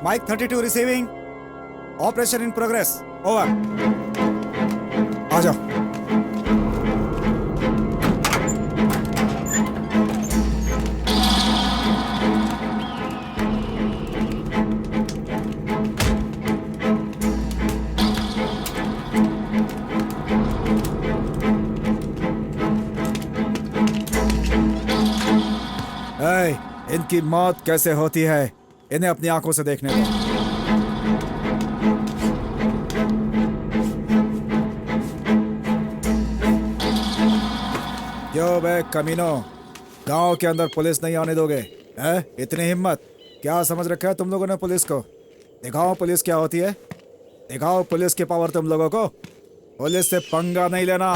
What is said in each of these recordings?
Mike 32 receiving. Operation in progress. Over. आ जाओ. Hey, इनकी मौत कैसे होती है इन्हें अपनी आंखों से देखने दो. क्यों बे कमीनो, गांव के अंदर पुलिस नहीं आने दोगे? हैं? इतनी हिम्मत? क्या समझ रखा है तुम लोगों ने पुलिस को? दिखाओ पुलिस क्या होती है. दिखाओ पुलिस की पावर तुम लोगों को. पुलिस से पंगा नहीं लेना.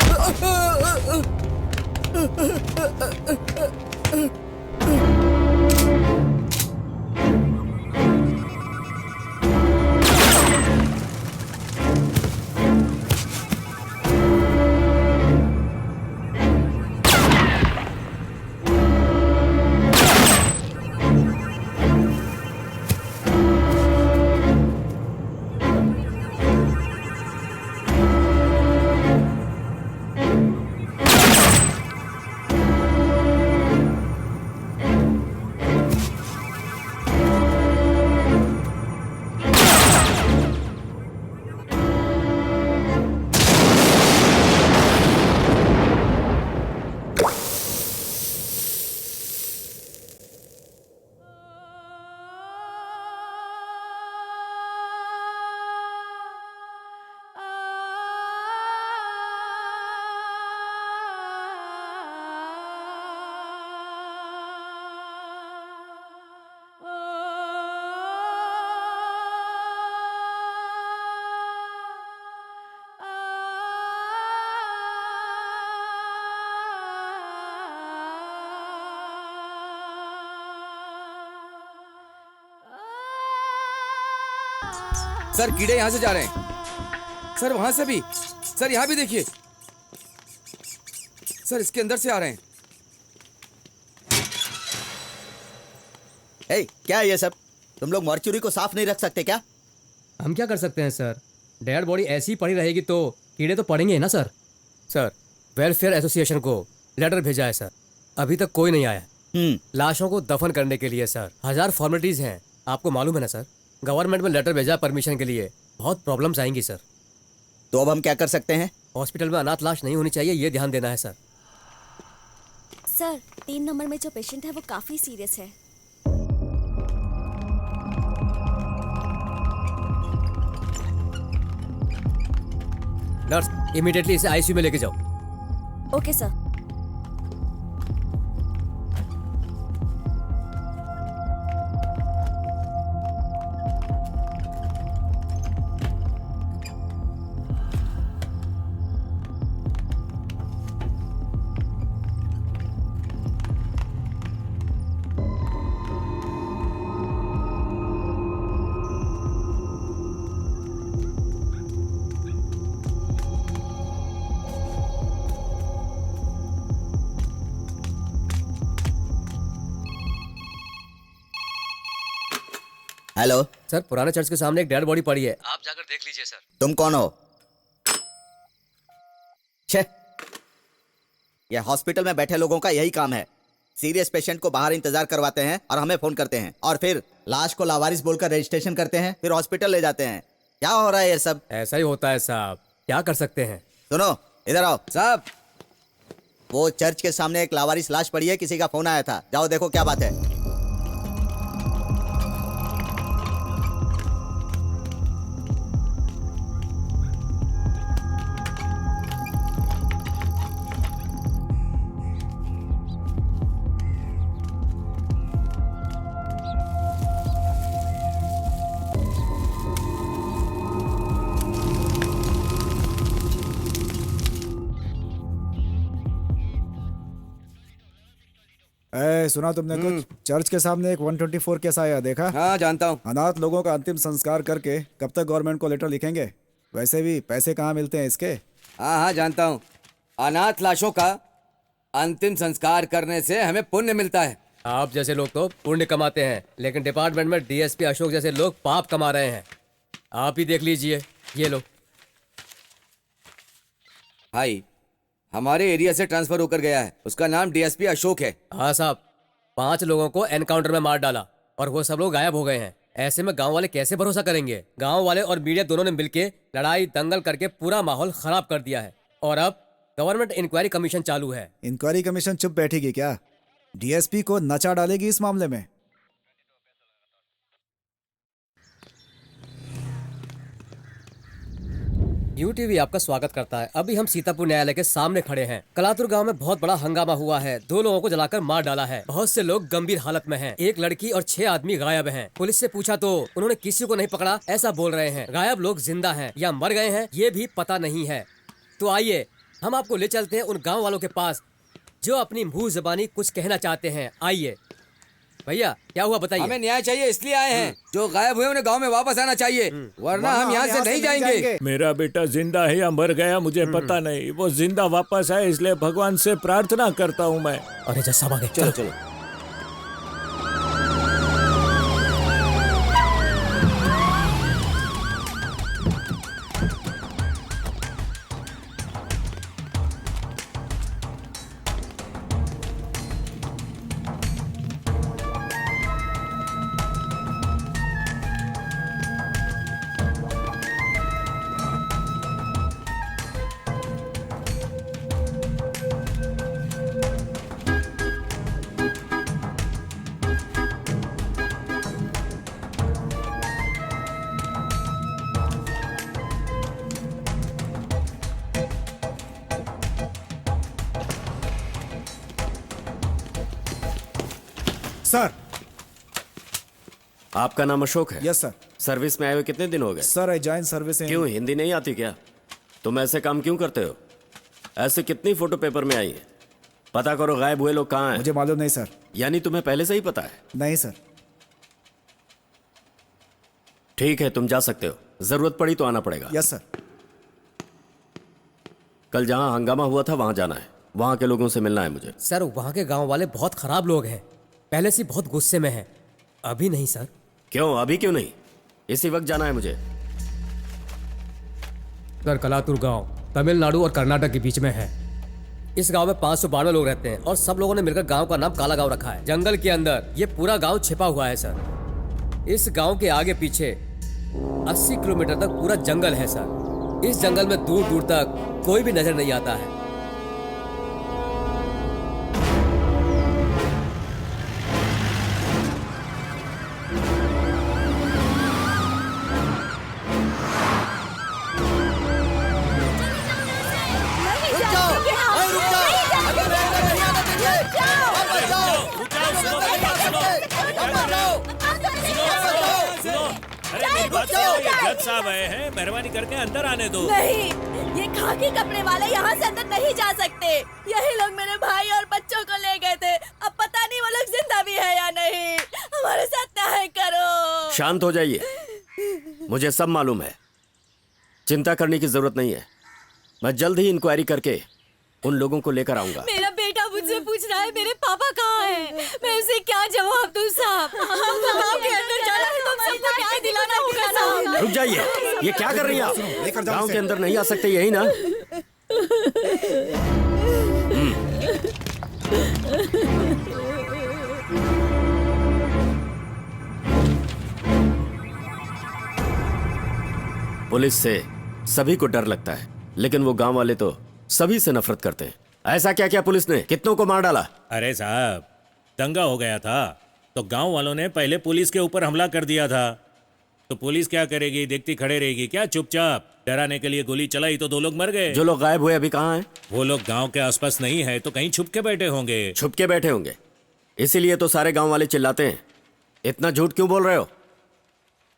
सर कीड़े यहाँ से जा रहे हैं. सर वहां से भी. सर यहाँ भी देखिए. सर इसके अंदर से आ रहे हैं. क्या है ये सब? तुम लोग मॉर्चुरी को साफ नहीं रख सकते क्या? हम क्या कर सकते हैं सर? डेड बॉडी ऐसी ही पड़ी रहेगी तो कीड़े तो पड़ेंगे ही ना सर. सर वेलफेयर एसोसिएशन को लेटर भेजा है सर. अभी तक कोई नहीं आया. लाशों को दफन करने के लिए सर 1000 फॉर्मेलिटीज हैं. आपको मालूम है ना सर. गवर्नमेंट में लेटर भेजा परमिशन के लिए. बहुत प्रॉब्लम्स आएंगी सर. तो अब हम क्या कर सकते हैं? हॉस्पिटल में अनाथ लाश नहीं होनी चाहिए, ये ध्यान देना है सर. सर 3 नंबर में जो पेशेंट है वो काफी सीरियस है. नर्स इमीडिएटली इसे आईसीयू में लेके जाओ. Okay sir. हेलो सर पुराने चर्च के सामने एक डेड बॉडी पड़ी है. आप जाकर देख लीजिए सर. तुम कौन हो? छे, ये हॉस्पिटल में बैठे लोगों का यही काम है. सीरियस पेशेंट को बाहर इंतजार करवाते हैं और हमें फोन करते हैं और फिर लाश को लावारिस बोलकर रजिस्ट्रेशन करते हैं, फिर हॉस्पिटल ले जाते हैं. क्या हो रहा है ये सब? ऐसा ही होता है साहब. क्या कर सकते हैं. सुनो इधर आओ. साहब वो चर्च के सामने एक लावारिस लाश पड़ी है. किसी का फोन आया था. जाओ देखो क्या बात है. सुना तुमने कुछ? चर्च के सामने एक 124 केस आया, देखा? हाँ जानता हूँ. अनाथ लोगों का अंतिम संस्कार करके कब तक गवर्नमेंट को लेटर लिखेंगे? वैसे भी पैसे कहाँ मिलते हैं इसके? हाँ हाँ जानता हूँ. अनाथ लाशों का अंतिम संस्कार करने से हमें पुण्य मिलता है. आप जैसे लोग तो पुण्य कमाते हैं, लेकिन डिपार्टमेंट में डीएसपी अशोक जैसे लोग पाप कमा रहे हैं। आप ही देख लीजिए, ये लो। भाई, हमारे एरिया से ट्रांसफर होकर गया है। उसका नाम डीएसपी अशोक है। हाँ साहब, 5 लोगों को एनकाउंटर में मार डाला और वो सब लोग गायब हो गए हैं। ऐसे में गांव वाले कैसे भरोसा करेंगे? गांव वाले और मीडिया दोनों ने मिलके लड़ाई दंगल करके पूरा माहौल खराब कर दिया है और अब गवर्नमेंट इंक्वायरी कमीशन चालू है। इंक्वायरी कमीशन चुप बैठेगी क्या? डीएसपी को नचा डालेगी इस मामले में। यूटीवी आपका स्वागत करता है। अभी हम सीतापुर न्यायालय के सामने खड़े हैं। कलातुर गांव में बहुत बड़ा हंगामा हुआ है। 2 लोगों को जलाकर मार डाला है। बहुत से लोग गंभीर हालत में हैं। 1 लड़की और 6 आदमी गायब हैं। पुलिस से पूछा तो उन्होंने किसी को नहीं पकड़ा ऐसा बोल रहे हैं। गायब लोग जिंदा हैं या मर गए हैं ये भी पता नहीं है। तो आइए हम आपको ले चलते हैं उन गाँव वालों के पास जो अपनी मुंह ज़बानी कुछ कहना चाहते हैं। आइए भैया, क्या हुआ बताइए। हमें न्याय चाहिए, इसलिए आए हैं। जो गायब हुए उन्हें गांव में वापस आना चाहिए, वरना हम यहाँ से नहीं जाएंगे। मेरा बेटा जिंदा है या मर गया मुझे पता नहीं। वो जिंदा वापस आए इसलिए भगवान से प्रार्थना करता हूँ मैं। अरे जज साहब आ गए। चलो चलो। सर। आपका नाम अशोक है? Yes sir. सर्विस में आए हुए कितने दिन हो गए? Sir I join service in. क्यों, हिंदी नहीं आती क्या? तुम ऐसे काम क्यों करते हो? ऐसे कितनी फोटो पेपर में आई है? पता करो गायब हुए लोग कहाँ हैं। मुझे मालूम नहीं सर। यानी तुम्हें पहले से ही पता है? नहीं सर। ठीक है, तुम जा सकते हो। जरूरत पड़ी तो आना पड़ेगा। Yes sir. कल जहाँ हंगामा हुआ था वहां जाना है। वहां के लोगों से मिलना है मुझे। सर वहाँ के गांव वाले बहुत खराब लोग हैं। पहले से बहुत गुस्से में हैं। अभी नहीं सर। क्यों, अभी क्यों नहीं? इसी वक्त जाना है मुझे। सर कलातुर गांव तमिलनाडु और कर्नाटक के बीच में है। इस गांव में 592 लोग रहते हैं और सब लोगों ने मिलकर गांव का नाम काला गांव रखा है। जंगल के अंदर ये पूरा गांव छिपा हुआ है सर। इस गांव के आगे पीछे 80 किलोमीटर तक पूरा जंगल है सर। इस जंगल में दूर दूर तक कोई भी नजर नहीं आता है। जज साहब आए हैं, मेहरबानी करके अंदर आने दो। नहीं, ये खाकी कपड़े वाले यहाँ से अंदर नहीं जा सकते। यही लोग मेरे भाई और बच्चों को ले गए थे। अब पता नहीं वो लोग जिंदा भी है या नहीं। हमारे साथ न्याय करो। शांत हो जाइए, मुझे सब मालूम है। चिंता करने की जरूरत नहीं है। मैं जल्द ही इंक्वायरी करके उन लोगों को लेकर आऊंगा। मेरा बेटा मुझसे पूछ रहा है मेरे पापा कहाँ हैं। मैं उसे क्या जवाब दूं साहब? हम गांव के अंदर जाना है, तुम सबको न्याय दिलाना होगा साहब। रुक जाइए, ये क्या कर रही हैं आप? लेकर जाओ गांव इसे। के अंदर नहीं आ सकते, यही ना? पुलिस से सभी को डर लगता है, लेकिन वो गांव वाले तो सभी से नफरत करते हैं। ऐसा क्या क्या पुलिस ने कितनों को मार डाला? अरे साहब, दंगा हो गया था तो गांव वालों ने पहले पुलिस के ऊपर हमला कर दिया था। तो पुलिस क्या करेगी, देखती खड़े रहेगी क्या चुपचाप? डराने के लिए गोली चलाई तो 2 लोग मर गए। जो लोग गायब हुए अभी कहाँ हैं? वो लोग गांव के आसपास नहीं है तो कहीं छुप के बैठे होंगे। छुप के बैठे होंगे, इसीलिए तो सारे गांव वाले चिल्लाते हैं। इतना झूठ क्यों बोल रहे हो?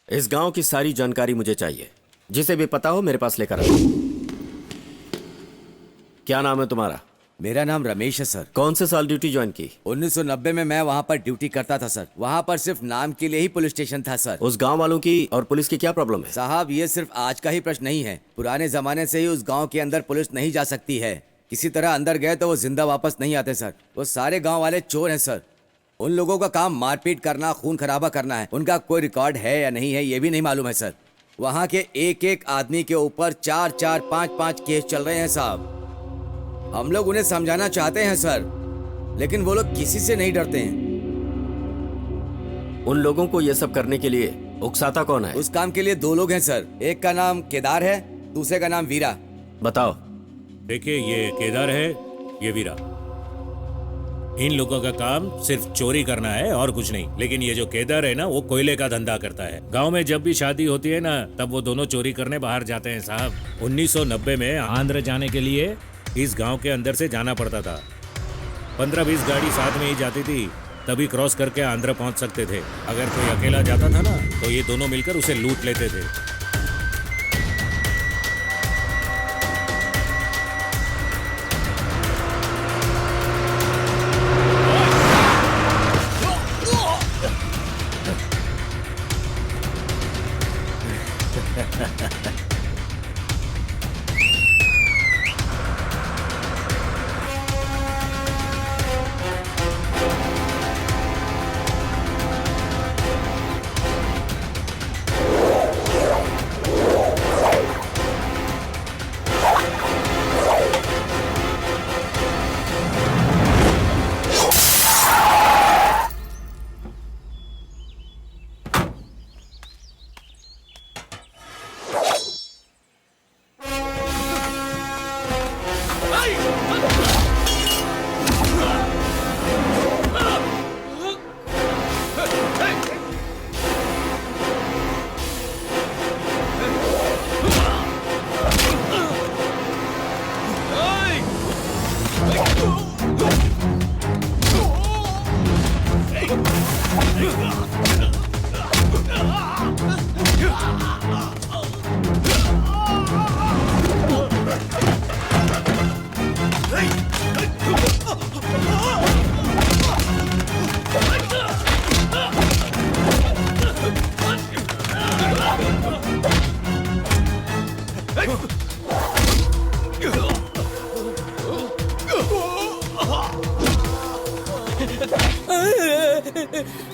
इस गांव की सारी जानकारी मुझे चाहिए। जिसे भी पता हो मेरे पास लेकर आओ। क्या नाम है तुम्हारा? मेरा नाम रमेश है सर। कौन से साल ड्यूटी ज्वाइन की? 1990 में मैं वहाँ पर ड्यूटी करता था सर। वहाँ पर सिर्फ नाम के लिए ही पुलिस स्टेशन था सर। उस गांव वालों की और पुलिस की क्या प्रॉब्लम है? साहब, ये सिर्फ आज का ही प्रश्न नहीं है। पुराने जमाने से ही उस गांव के अंदर पुलिस नहीं जा सकती है। किसी तरह अंदर गए तो वो जिंदा वापस नहीं आते सर। वो सारे गांव वाले चोर हैं सर। उन लोगों का काम मारपीट करना, खून खराबा करना है। उनका कोई रिकॉर्ड है या नहीं है ये भी नहीं मालूम है सर। वहाँ के एक एक आदमी के ऊपर 4-4, 5-5 केस चल रहे हैं साहब। हम लोग उन्हें समझाना चाहते हैं सर, लेकिन वो लोग किसी से नहीं डरते हैं। उन लोगों को ये सब करने के लिए उकसाता कौन है? उस काम के लिए 2 लोग हैं सर। एक का नाम केदार है, दूसरे का नाम वीरा। बताओ। देखिए, ये केदार है, ये वीरा। इन लोगों का काम सिर्फ चोरी करना है और कुछ नहीं। लेकिन ये जो केदार है ना, वो कोयले का धंधा करता है। गांव में जब भी शादी होती है ना, तब वो दोनों चोरी करने बाहर जाते हैं साहब। 1990 में आंध्र जाने के लिए इस गांव के अंदर से जाना पड़ता था। 15-20 गाड़ी साथ में ही जाती थी, तभी क्रॉस करके आंध्र पहुंच सकते थे। अगर कोई अकेला जाता था ना, तो ये दोनों मिलकर उसे लूट लेते थे।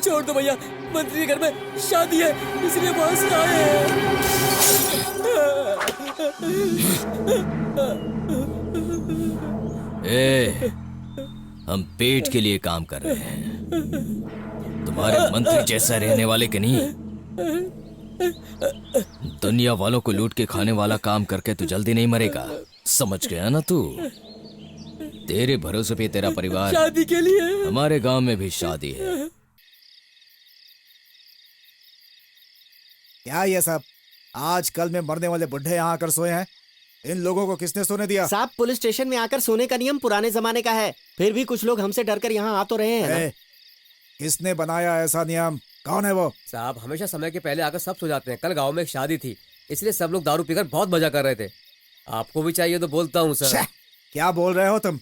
छोड़ दो भैया, मंत्री के घर में शादी है, इसलिए वहां से आए हैं। हम पेट के लिए काम कर रहे हैं, तुम्हारे मंत्री जैसा रहने वाले के नहीं। दुनिया वालों को लूट के खाने वाला काम करके तू जल्दी नहीं मरेगा, समझ गया ना तू? तेरे भरोसे पे तेरा परिवार, शादी के लिए हमारे गांव में भी शादी है। क्या ये सब? आजकल में मरने वाले बुढ़े यहाँ आकर सोए हैं। इन लोगों को किसने सोने दिया? साहब, पुलिस स्टेशन में आकर सोने का नियम पुराने जमाने का है, फिर भी कुछ लोग हमसे डरकर यहाँ आ तो रहे हैं ना। किसने बनाया ऐसा नियम? कौन है वो? साहब, हमेशा समय के पहले आकर सब सो जाते हैं। कल गांव में एक शादी थी, इसलिए सब लोग दारू पीकर बहुत मजा कर रहे थे। आपको भी चाहिए तो बोलता हूँ सर। क्या बोल रहे हो तुम?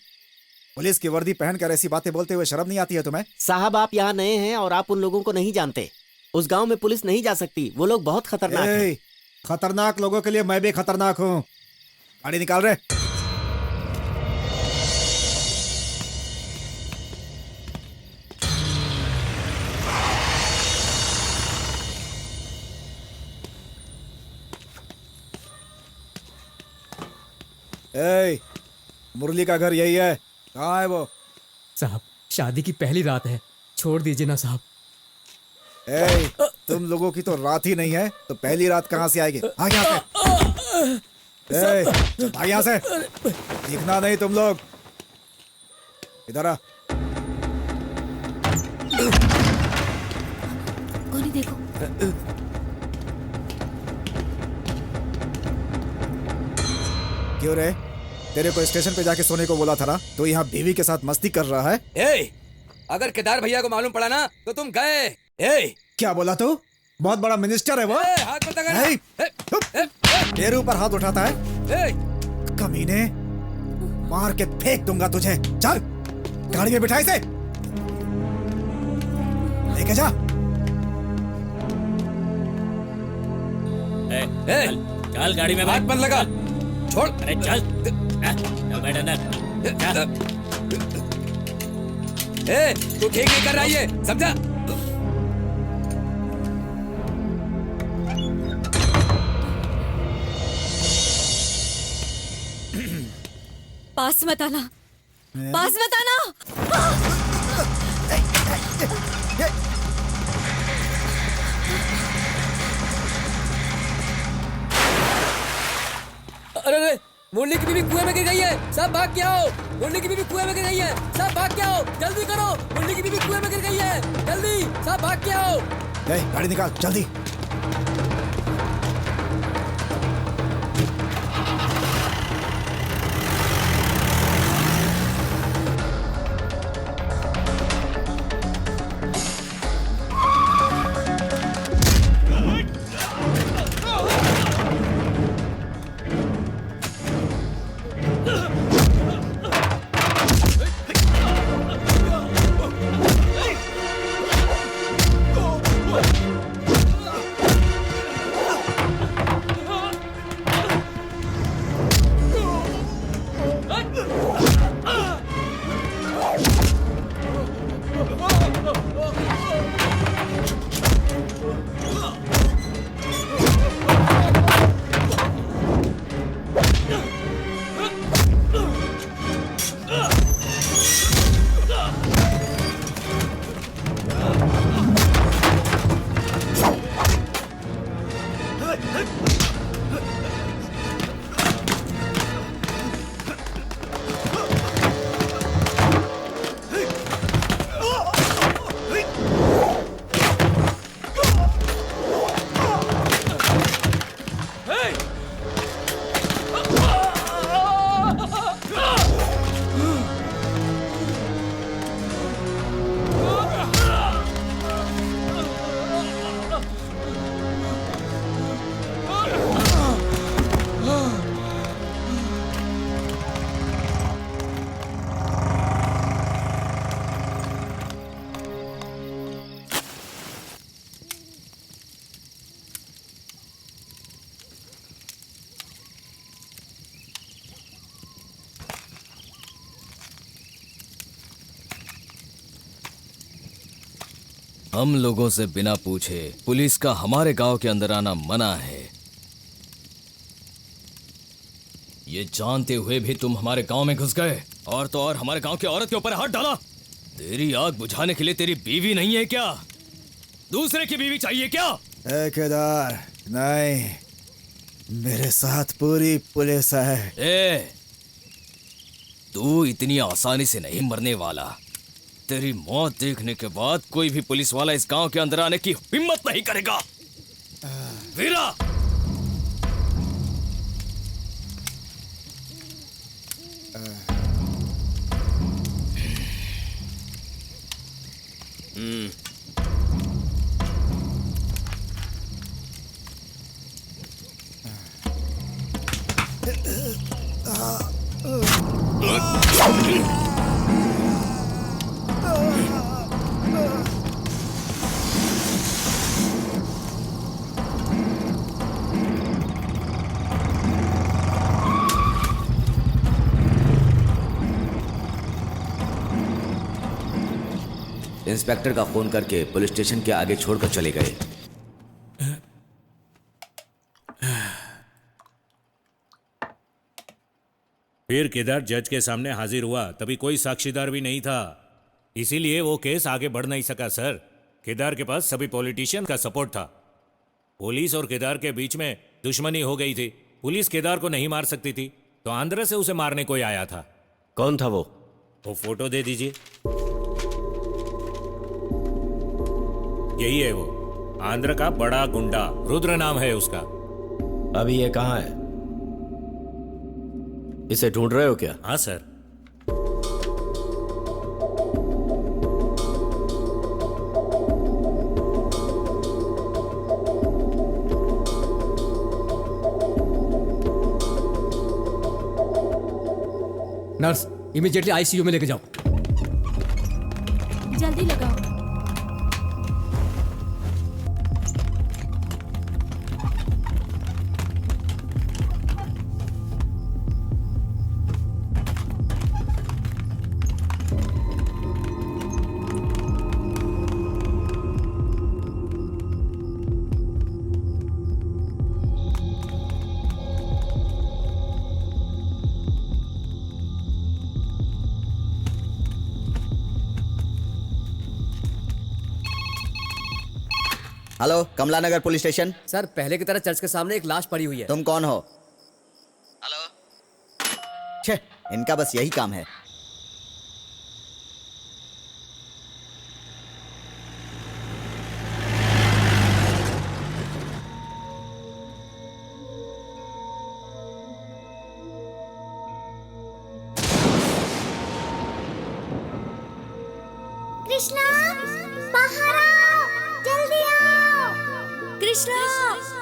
पुलिस की वर्दी पहनकर ऐसी बातें बोलते हुए शर्म नहीं आती है तुम्हें? साहब, आप यहाँ नए हैं और आप उन लोगों को नहीं जानते। उस गांव में पुलिस नहीं जा सकती, वो लोग बहुत खतरनाक हैं। खतरनाक लोगों के लिए मैं भी खतरनाक हूँ। गाड़ी निकाल रहे। मुरली का घर यही है, कहाँ है वो? साहब, शादी की पहली रात है, छोड़ दीजिए ना साहब। तुम लोगों की तो रात ही नहीं है, तो पहली रात कहाँ से आएगी? भाग यहाँ से, भाग यहाँ से, दिखना नहीं तुम लोग। इधर आ। कौन ही देखो। क्यों रे? तेरे को स्टेशन पे जाके सोने को बोला था ना, तो यहाँ बीवी के साथ मस्ती कर रहा है। अगर केदार भैया को मालूम पड़ा ना तो तुम गए। क्या बोला तू? बहुत बड़ा मिनिस्टर है वो। हाथ मत लगा। तेरे ऊपर हाथ उठाता है? कमीने, मार के फेंक दूंगा तुझे। चल गाड़ी में बिठाई से लेके जा। चल गाड़ी में हाथ मत लगा, छोड़। अरे चल बैठ अंदर। ए, तू ठीक नहीं कर रहा है ये, समझा? पास मत आना, पास मत आना। अरे अरे, मुरली की बीवी कुएं में गिर गई है, सब भाग के आओ। मुरली की बीवी कुएं में गिर गई है, सब भाग के आओ, जल्दी करो। मुरली की बीवी कुएं में गिर गई है, जल्दी सब भाग के आओ। गाड़ी निकाल जल्दी। हम लोगों से बिना पूछे पुलिस का हमारे गांव के अंदर आना मना है। ये जानते हुए भी तुम हमारे गांव में घुस गए, और तो और हमारे गांव की औरत के ऊपर हाथ डाला। तेरी आग बुझाने के लिए तेरी बीवी नहीं है क्या? दूसरे की बीवी चाहिए क्या? ए केदार, नहीं, मेरे साथ पूरी पुलिस है। ए, तू इतनी आसानी से नहीं मरने वाला। तेरी मौत देखने के बाद कोई भी पुलिस वाला इस गांव के अंदर आने की हिम्मत नहीं करेगा। वीरा, इंस्पेक्टर का फोन करके पुलिस स्टेशन के आगे छोड़कर चले गए। फिर केदार जज के सामने हाजिर हुआ, तभी कोई साक्षीदार भी नहीं था, इसीलिए वो केस आगे बढ़ नहीं सका। सर, केदार के पास सभी पॉलिटिशियन का सपोर्ट था। पुलिस और केदार के बीच में दुश्मनी हो गई थी। पुलिस केदार को नहीं मार सकती थी, तो आंध्र से उसे मारने कोई आया था। कौन था वो फोटो दे दीजिए। यही है वो, आंध्र का बड़ा गुंडा, रुद्र नाम है उसका। अभी ये कहाँ है? इसे ढूंढ रहे हो क्या? हाँ सर। नर्स, इमीडिएटली आईसीयू में लेके जाओ। जल्दी लगाओ। हेलो, कमला नगर पुलिस स्टेशन। सर पहले की तरह चर्च के सामने एक लाश पड़ी हुई है। तुम कौन हो? हेलो। छे, इनका बस यही काम है। कृष्णा, बाहर आओ, जल्दी आओ। कृष्णा,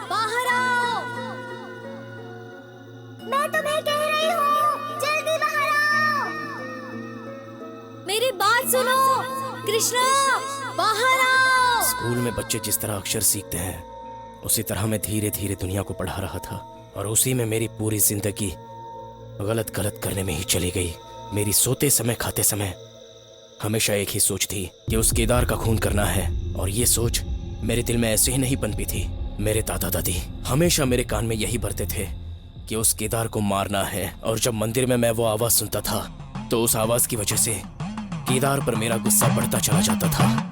बाहर आओ। मैं तुम्हें कह रही हूँ, जल्दी बाहर आओ। मेरी बात सुनो। कृष्णा, बाहर आओ। स्कूल में बच्चे जिस तरह अक्षर सीखते हैं, उसी तरह मैं धीरे धीरे दुनिया को पढ़ा रहा था, और उसी में मेरी पूरी जिंदगी गलत गलत करने में ही चली गई। मेरी सोते समय खाते समय हमेशा एक ही सोच थी कि उस केदार का खून करना है, और ये सोच मेरे दिल में ऐसे ही नहीं पनपी थी। मेरे दादा दादी हमेशा मेरे कान में यही भरते थे कि उस केदार को मारना है, और जब मंदिर में मैं वो आवाज सुनता था तो उस आवाज की वजह से केदार पर मेरा गुस्सा बढ़ता चला जाता था।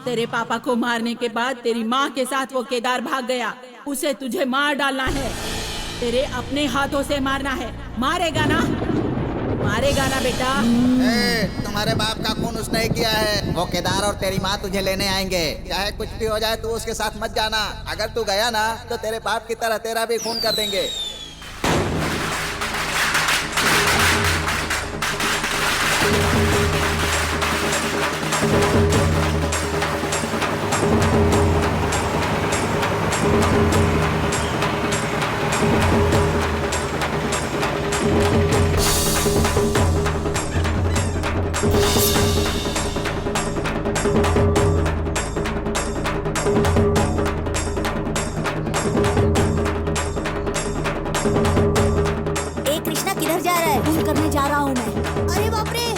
तेरे पापा को मारने के बाद तेरी माँ के साथ वो केदार भाग गया। उसे तुझे मार डालना है, तेरे अपने हाथों से मारना है। मारेगा ना? मारेगा ना बेटा? तुम्हारे बाप का खून उसने ही किया है। वो केदार और तेरी माँ तुझे लेने आएंगे। चाहे कुछ भी हो जाए, तू उसके साथ मत जाना। अगर तू गया ना तो तेरे बाप की तरह तेरा भी खून कर देंगे। कृष्णा किधर जा रहा है? खून करने जा रहा हूँ मैं। अरे बाप रे!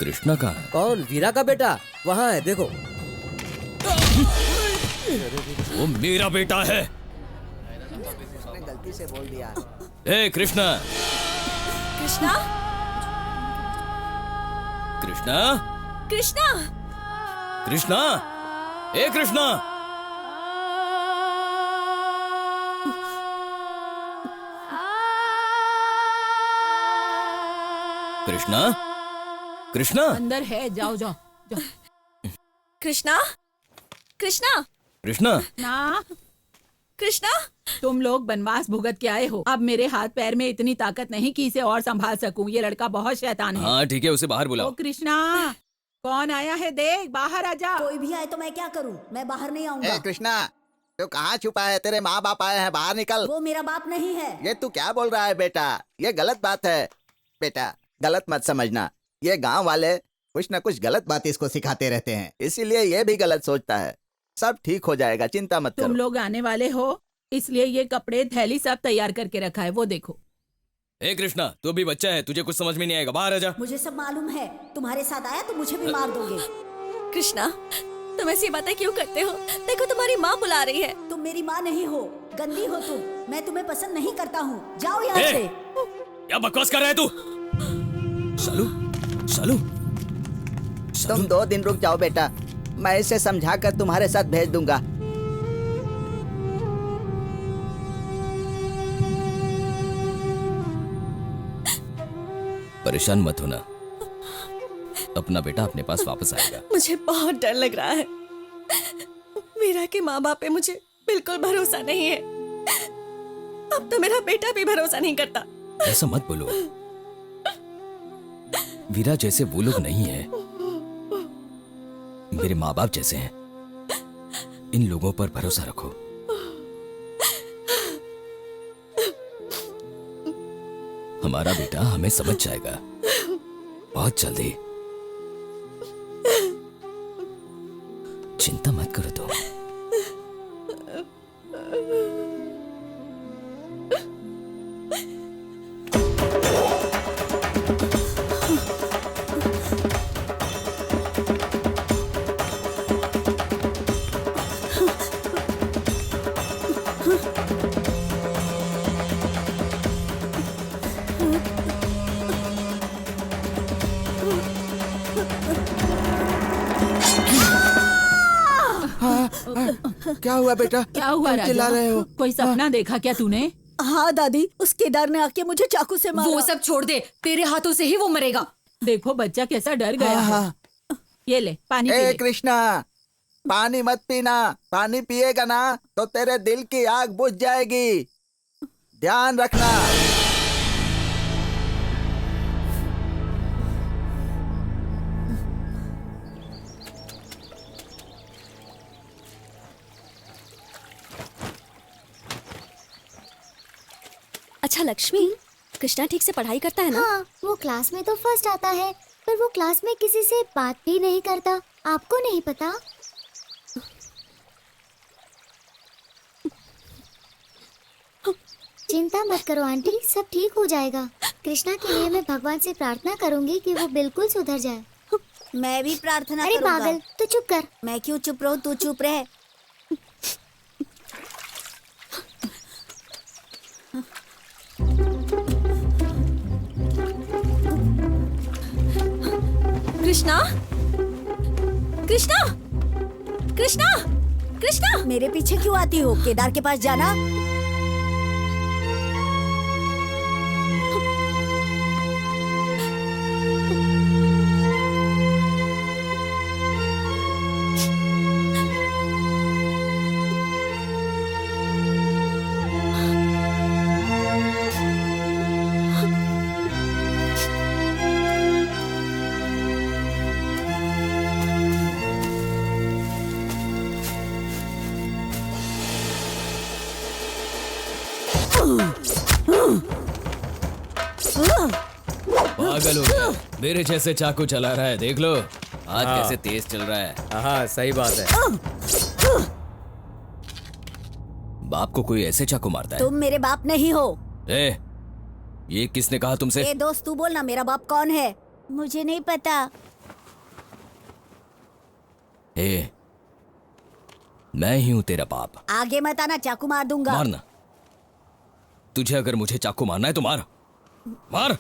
कृष्णा कहाँ है? कौन? वीरा का बेटा वहाँ है, देखो। वो मेरा बेटा है। गलती से बोल दिया। ए कृष्णा! कृष्णा, कृष्णा! कृष्णा, कृष्णा! ए कृष्णा! कृष्णा! कृष्णा! अंदर है, जाओ जाओ जाओ। कृष्णा, कृष्णा, कृष्णा! ना, कृष्णा, तुम लोग वनवास भुगत के आए हो। अब मेरे हाथ पैर में इतनी ताकत नहीं कि इसे और संभाल सकूं। ये लड़का बहुत शैतान है। हाँ ठीक है, उसे बाहर ओ बुलाओ। कृष्णा, कौन आया है? देख, बाहर आ जा। कोई भी आए तो मैं क्या करूं? मैं बाहर नहीं आऊंगा। ए कृष्णा, तू कहाँ छुपा है? तेरे माँ बाप आए हैं, बाहर निकल। वो मेरा बाप नहीं है। ये तू क्या बोल रहा है बेटा? ये गलत बात है। बेटा गलत मत समझना। ये गांव वाले कुछ न कुछ गलत बात इसको सिखाते रहते हैं, इसीलिए ये भी गलत सोचता है। सब ठीक हो जाएगा, चिंता मत तुम करो। लोग आने वाले हो, इसलिए ये कपड़े थैली सब तैयार करके रखा है, वो देखो। ए कृष्णा, तू भी बच्चा है, तुझे कुछ समझ में नहीं आएगा, बाहर आ जा। मुझे सब मालूम है। तुम्हारे साथ आया तो मुझे भी मार दोगे। कृष्णा, तुम ऐसी बातें क्यों करते हो? देखो तुम्हारी माँ बुला रही है। तुम मेरी माँ नहीं हो, गंदी हो तुम। मैं तुम्हें पसंद नहीं करता हूँ। जाओ यहाँ ए! से। क्या बकवास कर रहा है तू? सालू, सालू, तुम 2 दिन रुक जाओ बेटा, मैं इसे समझा कर तुम्हारे साथ भेज दूंगा। परेशान मत होना, अपना बेटा अपने पास वापस आएगा। मुझे बहुत डर लग रहा है। वीरा के माँ बाप पे मुझे बिल्कुल भरोसा नहीं है। अब तो मेरा बेटा भी भरोसा नहीं करता। ऐसा मत बोलो, वीरा जैसे वो लोग नहीं है, मेरे माँ बाप जैसे हैं। इन लोगों पर भरोसा रखो। हमारा बेटा हमें समझ जाएगा बहुत जल्दी। चिंता मत करो तुम। क्या हुआ बेटा? क्या हुआ क्यों चिल्ला राजा? रहे हो? कोई सपना देखा क्या तूने? हाँ दादी, उस केदार ने आके मुझे चाकू से मारा। वो सब छोड़ दे, तेरे हाथों से ही वो मरेगा। देखो बच्चा कैसा डर गया है। ये ले पानी पी ए ले। कृष्णा, पानी मत पीना। पानी पिएगा ना तो तेरे दिल की आग बुझ जाएगी। ध्यान रखना। अच्छा लक्ष्मी, कृष्णा ठीक से पढ़ाई करता है ना? हाँ, वो क्लास में तो फर्स्ट आता है, पर वो क्लास में किसी से बात भी नहीं करता। आपको नहीं पता? चिंता मत करो आंटी, सब ठीक हो जाएगा। कृष्णा के लिए मैं भगवान से प्रार्थना करूंगी कि वो बिल्कुल सुधर जाए। मैं भी प्रार्थना अरे करूंगा। पागल, तू चुप कर। मैं क्यों चुप रहूं, तू चुप रह। कृष्णा, कृष्णा, कृष्णा, कृष्णा, मेरे पीछे क्यों आती हो? केदार के पास जाना। पागल हो गया, मेरे जैसे चाकू चला रहा है। देख लो आज कैसे तेज चल रहा है। हाँ सही बात है। बाप को कोई ऐसे चाकू मारता है? तुम मेरे बाप नहीं हो। ए, ये किसने कहा तुमसे? ए दोस्त, तू बोलना मेरा बाप कौन है? मुझे नहीं पता। ए, मैं ही हूं तेरा बाप। आगे मत आना, चाकू मार दूंगा। मारना। तुझे अगर मुझे चाकू मारना है तो मार मार।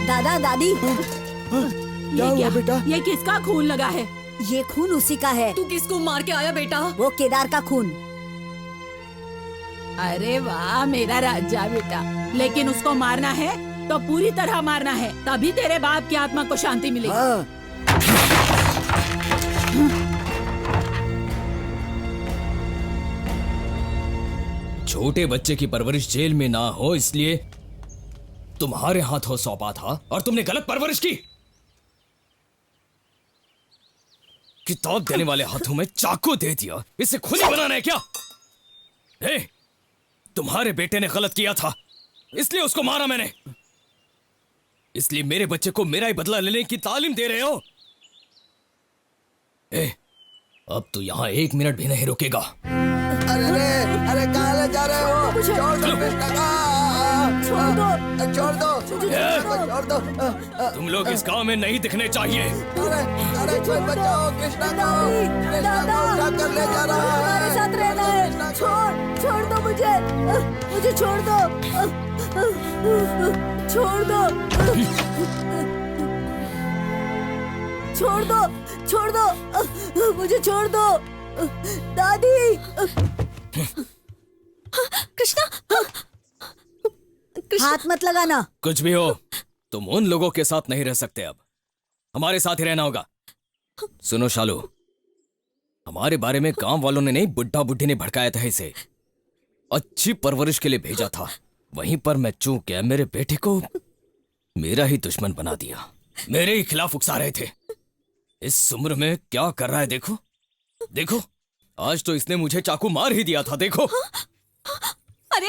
दादा दादी, ये क्या बेटा? ये किसका खून लगा है? ये खून उसी का है। तू किसको मार के आया बेटा? वो केदार का खून। अरे वाह मेरा राजा बेटा, लेकिन उसको मारना है तो पूरी तरह मारना है, तभी तेरे बाप की आत्मा को शांति मिलेगी। छोटे बच्चे की परवरिश जेल में ना हो इसलिए तुम्हारे हाथों सौंपा था और तुमने गलत परवरिश की। किताब देने वाले हाथों में चाकू दे दिया। इसे खुली बनाना है क्या? तुम्हारे बेटे ने गलत किया था इसलिए उसको मारा मैंने। इसलिए मेरे बच्चे को मेरा ही बदला लेने की तालीम दे रहे हो। अब तो यहां 1 मिनट भी नहीं रुकेगा। अरे कहाँ जा रहे हो? छोड़ दो कृष्णा का। छोड़ दो, छोड़ दो, छोड़ दो। तुम लोग इस गांव में नहीं दिखने चाहिए। अरे छोड़ बचाओ कृष्णा को। कृष्णा को उठा कर ले जा रहा है। हमारे साथ रहना है। छोड़ दो मुझे छोड़ दो। छोड़ दो, छोड़ दो, मुझे छोड़ दो। दादी, कृष्णा, हाथ मत लगाना। कुछ भी हो, तुम उन लोगों के साथ नहीं रह सकते। अब हमारे साथ ही रहना होगा। सुनो शालू, हमारे बारे में गांव वालों ने नहीं, बुड्ढा बुड्ढी ने भड़काया था इसे। अच्छी परवरिश के लिए भेजा था, वहीं पर मैं चूक गया। मेरे बेटे को मेरा ही दुश्मन बना दिया। मेरे ही खिलाफ उकसा रहे थे। इस उम्र में क्या कर रहा है देखो। देखो, आज तो इसने मुझे चाकू मार ही दिया था। देखो। अरे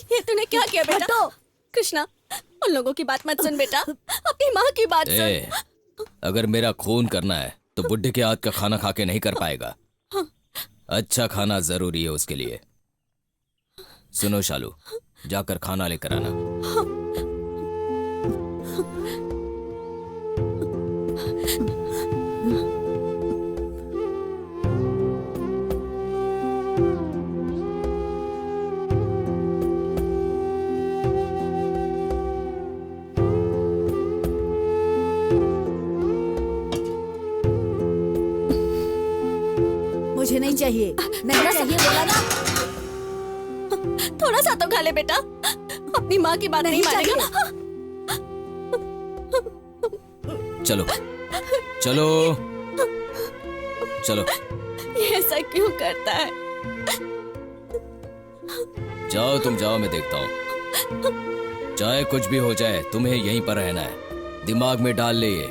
ये तूने क्या किया बेटा? कृष्णा, उन लोगों की बात मत सुन बेटा, अपनी माँ की बात सुन। अगर मेरा खून करना है तो बुड्ढे के हाथ का खाना खा के नहीं कर पाएगा। अच्छा खाना जरूरी है उसके लिए। सुनो शालू, जाकर खाना लेकर आना। मुझे नहीं चाहिए, नहीं चाहिए बोला ना। थोड़ा सा तो खा ले बेटा, अपनी माँ की बात नहीं मानेगा। चलो चलो चलो। ये ऐसा क्यों करता है? जाओ तुम जाओ, मैं देखता हूँ। चाहे कुछ भी हो जाए, तुम्हें यहीं पर रहना है। दिमाग में डाल ले ये।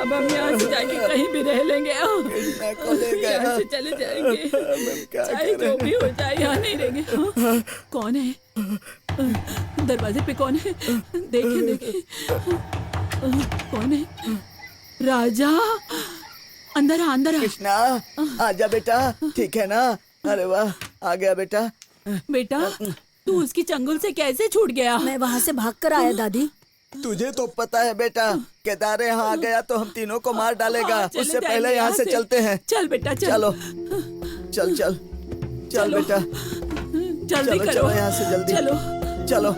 अब हम यहाँ से जाके कहीं भी रह लेंगे। यहाँ से चले जाएंगे, चाहे जो भी हो जाए, यहाँ नहीं रहेंगे। कौन है? दरवाजे पे कौन है? देखे देखे, कौन है? राजा, अंदर आ, अंदर आ। कृष्णा, आजा बेटा, ठीक है ना? अरे वाह, आ गया बेटा। बेटा, तू उसकी चंगुल से कैसे छूट गया? मैं वहाँ से भाग कर आया दादी। तुझे तो पता है बेटा, केदार यहाँ आ गया तो हम तीनों को मार डालेगा। उससे पहले यहाँ से चलते हैं। चल बेटा चल। चलो, चल चल चल बेटा, जल्दी चलो करो। चलो यहाँ से जल्दी। चलो चलो।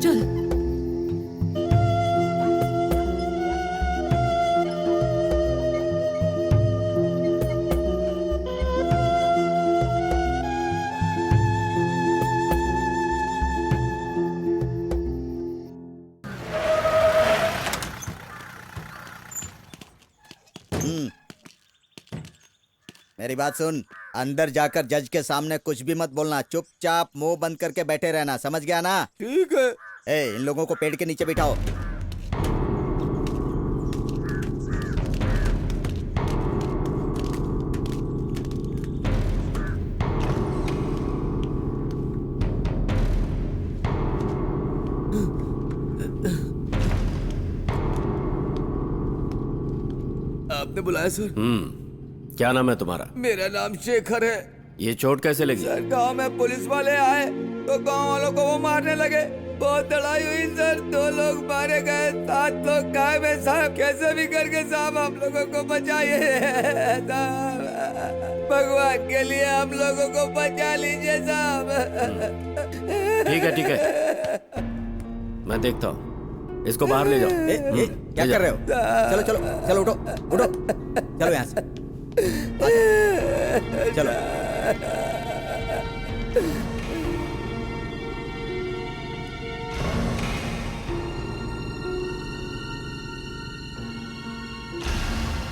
चल। मेरी बात सुन, अंदर जाकर जज के सामने कुछ भी मत बोलना। चुपचाप मुंह बंद करके बैठे रहना, समझ गया ना? ठीक है। इन लोगों को पेड़ के नीचे बिठाओ। आपने बुलाया सर? क्या नाम है तुम्हारा? मेरा नाम शेखर है। ये चोट कैसे लगी? सर, गांव में पुलिस वाले आए तो गांव वालों को वो मारने लगे। बहुत लड़ाई हुई सर, 2 लोग मारे गए, 7 लोग गायब है साहब। कैसे भी करके साहब हम लोगों को बचाइए साहब, भगवान के लिए हम लोगों को बचा लीजिए साहब। ठीक है, मैं देखता हूँ। इसको बाहर ले जाओ। क्या कर रहे हो? चलो चलो चलो, उठो उठो, चलो यहाँ से चलो।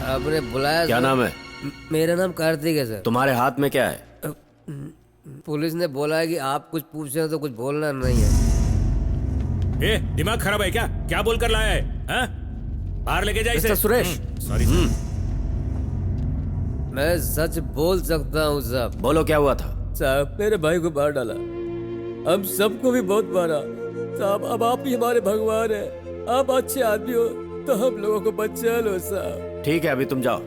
आपने बुलाया? क्या नाम है? मेरा नाम कार्तिक है सर। तुम्हारे हाथ में क्या है? पुलिस ने बोला है कि आप कुछ पूछ रहे हो तो कुछ बोलना नहीं है। दिमाग खराब है क्या? क्या बोल कर लाया है? हाँ? बाहर लेके जाइए मिस्टर सुरेश। सॉरी। मैं सच बोल सकता हूँ साहब। बोलो, क्या हुआ था? साहब, मेरे भाई को मार डाला, हम सबको भी बहुत मारा साहब। अब आप ही हमारे भगवान हैं, आप अच्छे आदमी हो तो हम लोगों को बचा लो साहब। ठीक है, अभी तुम जाओ।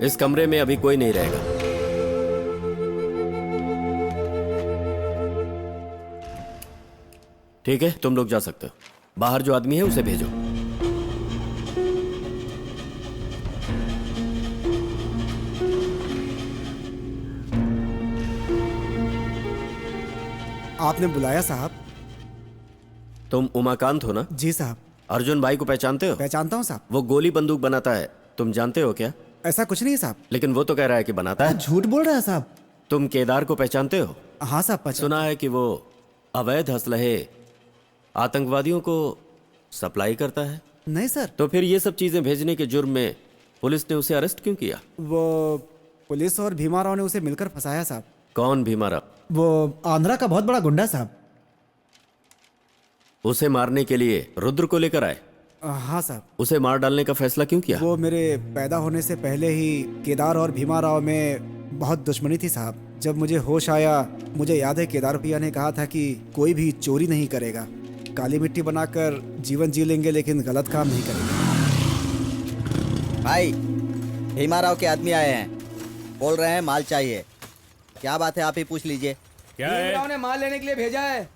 इस कमरे में अभी कोई नहीं रहेगा। ठीक है, तुम लोग जा सकते हो। बाहर जो आदमी है उसे भेजो। आपने बुलाया साहब? तुम उमाकांत हो ना? जी साहब। अर्जुन भाई को पहचानते हो? पहचानता हूँ साहब। वो गोली बंदूक बनाता है, तुम जानते हो क्या? ऐसा कुछ नहीं साहब। लेकिन वो तो कह रहा है कि बनाता है। झूठ बोल रहा है साहब। तुम केदार को पहचानते हो? हाँ साहब। सुना है कि वो अवैध असलहे आतंकवादियों को सप्लाई करता है। नहीं सर। तो फिर ये सब चीजें भेजने के जुर्म में पुलिस ने उसे अरेस्ट क्यों किया? वो पुलिस और भीमाराव ने उसे मिलकर फंसाया साहब। कौन भीमाराव? वो आंध्रा का बहुत बड़ा गुंडा साहब। उसे मारने के लिए रुद्र को लेकर आए? हाँ साहब। उसे मार डालने का फैसला क्यों किया? वो मेरे पैदा होने से पहले ही केदार और भीमाराव में बहुत दुश्मनी थी साहब। जब मुझे होश आया, मुझे याद है केदार भैया ने कहा था कि कोई भी चोरी नहीं करेगा, काली मिट्टी बनाकर जीवन जी लेंगे लेकिन गलत काम नहीं करेंगे। भाई भीमाराव के आदमी आए हैं, बोल रहे हैं माल चाहिए। क्या बात है, आप ही पूछ लीजिए। क्या है? भीमराव ने माल लेने के लिए भेजा है।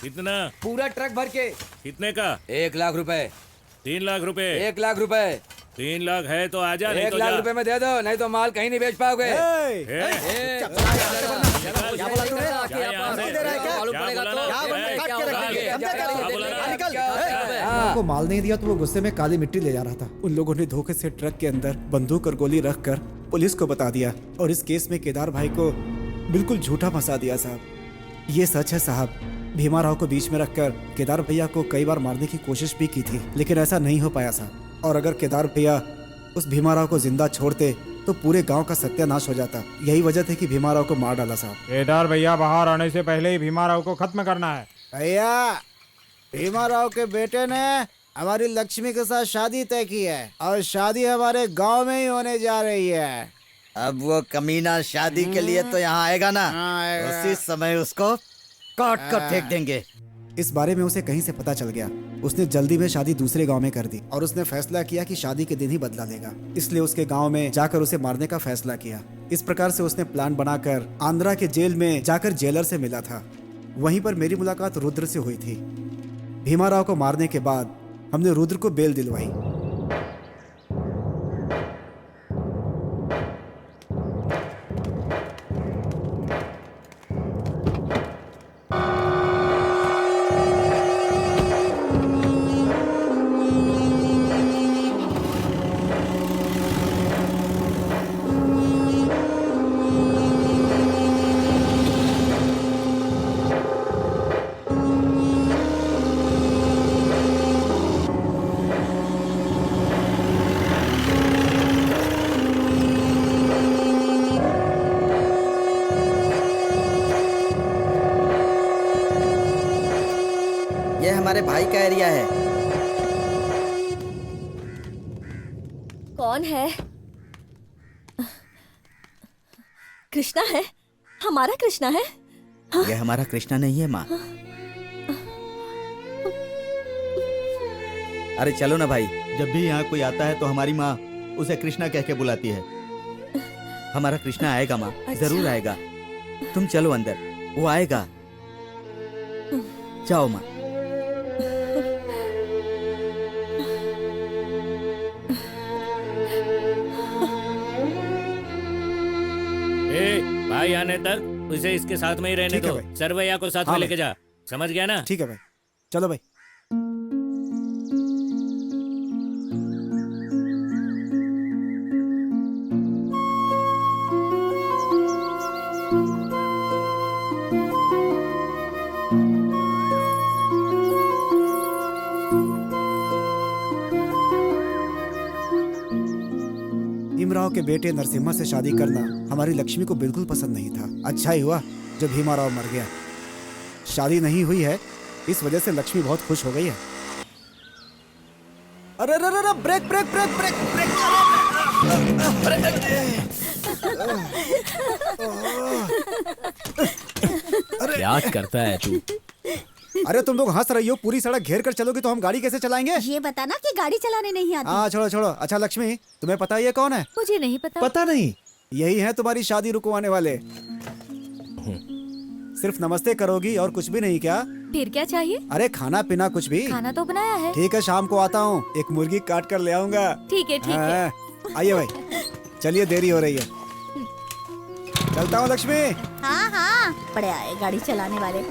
कितना? पूरा ट्रक भर के। कितने का? 1 लाख रुपए। 3 लाख रुपए? 1 लाख रुपए। 3 लाख है तो आजा, नहीं 1 तो लाख जा। रुपए में दे दो, नहीं तो माल कहीं नहीं बेच पाओगे। को माल नहीं दिया तो वो गुस्से में काली मिट्टी ले जा रहा था। उन लोगों ने धोखे से ट्रक के अंदर बंदूक और गोली रखकर पुलिस को बता दिया और इस केस में केदार भाई को बिल्कुल झूठा फंसा दिया साहब। ये सच है साहब। भीमाराव को बीच में रखकर केदार भैया को कई बार मारने की कोशिश भी की थी, लेकिन ऐसा नहीं हो पाया साहब। और अगर केदार भैया उस भीमाराव को जिंदा छोड़ते तो पूरे गांव का सत्यानाश हो जाता। यही वजह थी कि भीमाराव को मार डाला साहब। केदार भैया बाहर आने से पहले ही भीमाराव को खत्म करना है। भैया, भीमाराव के बेटे ने हमारी लक्ष्मी के साथ शादी तय की है और शादी हमारे गांव में ही होने जा रही है। अब वो कमीना शादी के लिए तो यहाँ आएगा ना, उसी समय उसको काट कर फेंक देंगे। इस बारे में उसे कहीं से पता चल गया। उसने जल्दी में शादी दूसरे गांव में कर दी और उसने फैसला किया कि शादी के दिन ही बदला लेगा, इसलिए उसके गांव में जाकर उसे मारने का फैसला किया। इस प्रकार से उसने प्लान बनाकर आंध्रा के जेल में जाकर जेलर से मिला था। वहीं पर मेरी मुलाकात रुद्र से हुई थी। भीमाराव को मारने के बाद हमने रुद्र को बेल दिलवाई। ये हमारे भाई का एरिया है। कौन है? कृष्णा है? हमारा कृष्णा है? ये हमारा कृष्णा नहीं है माँ। अरे चलो ना भाई, जब भी यहाँ कोई आता है तो हमारी माँ उसे कृष्णा कह के बुलाती है। हमारा कृष्णा आएगा माँ, जरूर आएगा। तुम चलो अंदर, वो आएगा। जाओ माँ। भाई आने तक उसे इसके साथ में ही रहने दो। सरवैया को साथ में लेके जा, समझ गया ना? ठीक है भाई, चलो भाई। भीमराव के बेटे नरसिम्हा से शादी करना हमारी लक्ष्मी को बिल्कुल पसंद नहीं था। अच्छा ही हुआ जब भीमाराव मर गया। शादी नहीं हुई है, इस वजह से लक्ष्मी बहुत खुश हो गई है। अरे अरे अरे, break break break break break. क्या करता है तू? अरे तुम लोग हंस रही हो, पूरी सड़क घेर कर चलोगे तो हम गाड़ी कैसे चलाएंगे? ये बताना कि गाड़ी चलाने नहीं आती। हाँ छोड़ो छोड़ो। अच्छा लक्ष्मी, तुम्हें पता है ये कौन है? मुझे नहीं पता। पता नहीं? यही है तुम्हारी शादी रुकवाने वाले। सिर्फ नमस्ते करोगी और कुछ भी नहीं क्या? फिर क्या चाहिए? अरे खाना पीना कुछ भी। खाना तो बनाया है। ठीक है, शाम को आता हूँ, एक मुर्गी काट कर ले आऊंगा। ठीक है ठीक है। आइए भाई, चलिए देरी हो रही है। चलता हूँ लक्ष्मी। हाँ हाँ, बड़े आए गाड़ी चलाने वाले।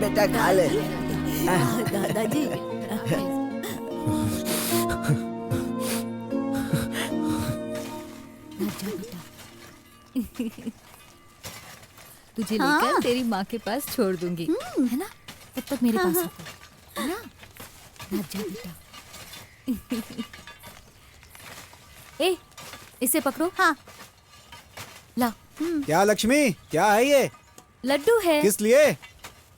बेटा खा ले। दादाजी तुझे हाँ। लेकर तेरी माँ के पास छोड़ दूंगी, है ना? तब तक मेरे पास रुको, है ना? राजा बेटा। ए, इसे पकड़ो। हाँ। ला। क्या लक्ष्मी, क्या है ये? लड्डू है। किस लिए?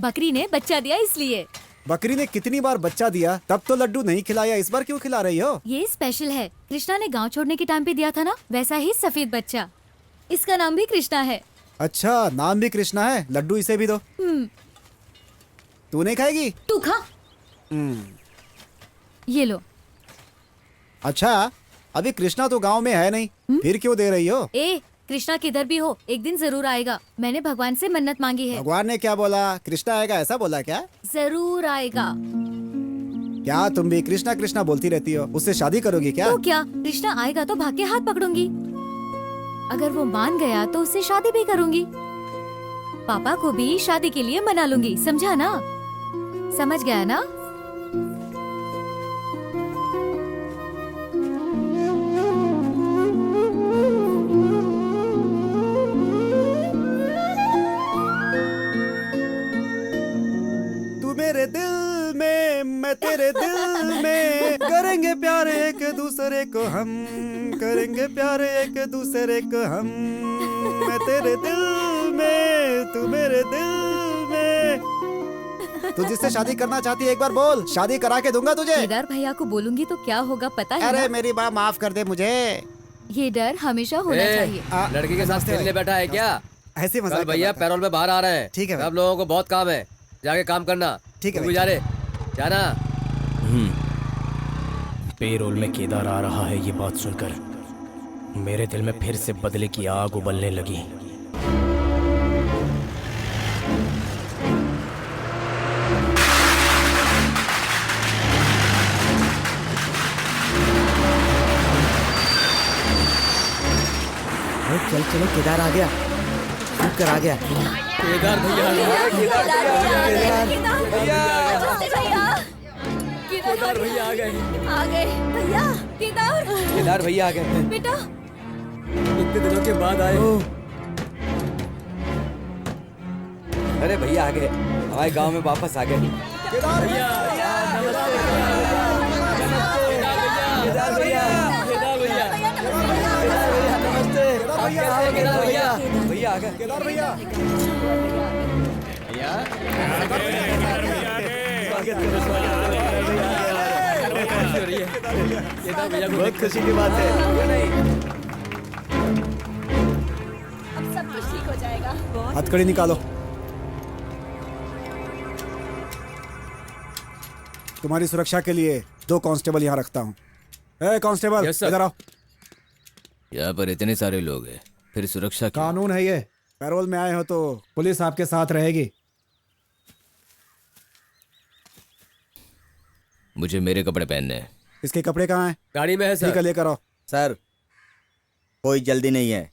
बकरी ने बच्चा दिया इसलिए। बकरी ने कितनी बार बच्चा दिया, तब तो लड्डू नहीं खिलाया, इस बार क्यों खिला रही हो? ये स्पेशल है। कृष्णा ने गांव छोड़ने के टाइम पे दिया था ना, वैसा ही सफेद बच्चा। इसका नाम भी कृष्णा है। अच्छा, नाम भी कृष्णा है। लड्डू इसे भी दो। तू नहीं खाएगी? तू खा। ये लो। अच्छा, अभी कृष्णा तो गांव में है नहीं, फिर क्यों दे रही हो? ए, कृष्णा किधर भी हो, एक दिन जरूर आएगा। मैंने भगवान से मन्नत मांगी है। भगवान ने क्या बोला? कृष्णा आएगा ऐसा बोला क्या? जरूर आएगा। क्या तुम भी कृष्णा कृष्णा बोलती रहती हो? उससे शादी करोगी क्या? तो क्या, कृष्णा आएगा तो भाग के हाथ पकड़ूंगी। अगर वो मान गया तो उससे शादी भी करूंगी। पापा को भी शादी के लिए मना लूंगी, समझा ना? समझ गया ना? मेरे दिल में, मैं तेरे दिल में, करेंगे प्यार एक दूसरे को हम, करेंगे प्यार एक दूसरे को हम। मैं तेरे दिल में, तू मेरे दिल में। तू जिससे शादी करना चाहती है एक बार बोल, शादी करा के दूंगा तुझे। ये डर भैया को बोलूंगी तो क्या होगा पता है अरे ना? मेरी माँ माफ कर दे मुझे। ये डर हमेशा होना चाहिए। लड़की के साथ खेलने बैठा है क्या? ऐसे मजाक कल भैया पैरोल में बाहर आ रहे हैं। ठीक है भाई। सब लोगों को बहुत काम है, जाके काम करना। ठीक है तू भी जा रे, जाना। पेरोल में केदार आ रहा है, ये बात सुनकर मेरे दिल में फिर से बदले की आग उबलने लगी। चल चलो, केदार आ गया, रुक कर आ गया। केदार भैया आ गए। केदार भैया आ गए। आ गए भैया। केदार, केदार भैया आ गए। बेटा इतने दिनों के बाद आए। अरे भैया आ गए, हमारे गांव में वापस आ गए। केदार भैया, नमस्ते। केदार भैया, केदार भैया, नमस्ते। केदार भैया, भैया आ गए। केदार भैया, बहुत खुशी की बात है। अब सब कुछ ठीक हो जाएगा। हथकड़ी निकालो। तुम्हारी सुरक्षा के लिए 2 कांस्टेबल यहाँ रखता हूँ। ए कांस्टेबल, इधर आओ। यहाँ पर इतने सारे लोग हैं, फिर सुरक्षा क्यों? कानून है ये, पैरोल में आए हो तो पुलिस आपके साथ रहेगी। मुझे मेरे कपड़े पहनने हैं। इसके कपड़े कहाँ हैं? गाड़ी में है सर। ठीक है, लेकर आओ। सर, कोई जल्दी नहीं है,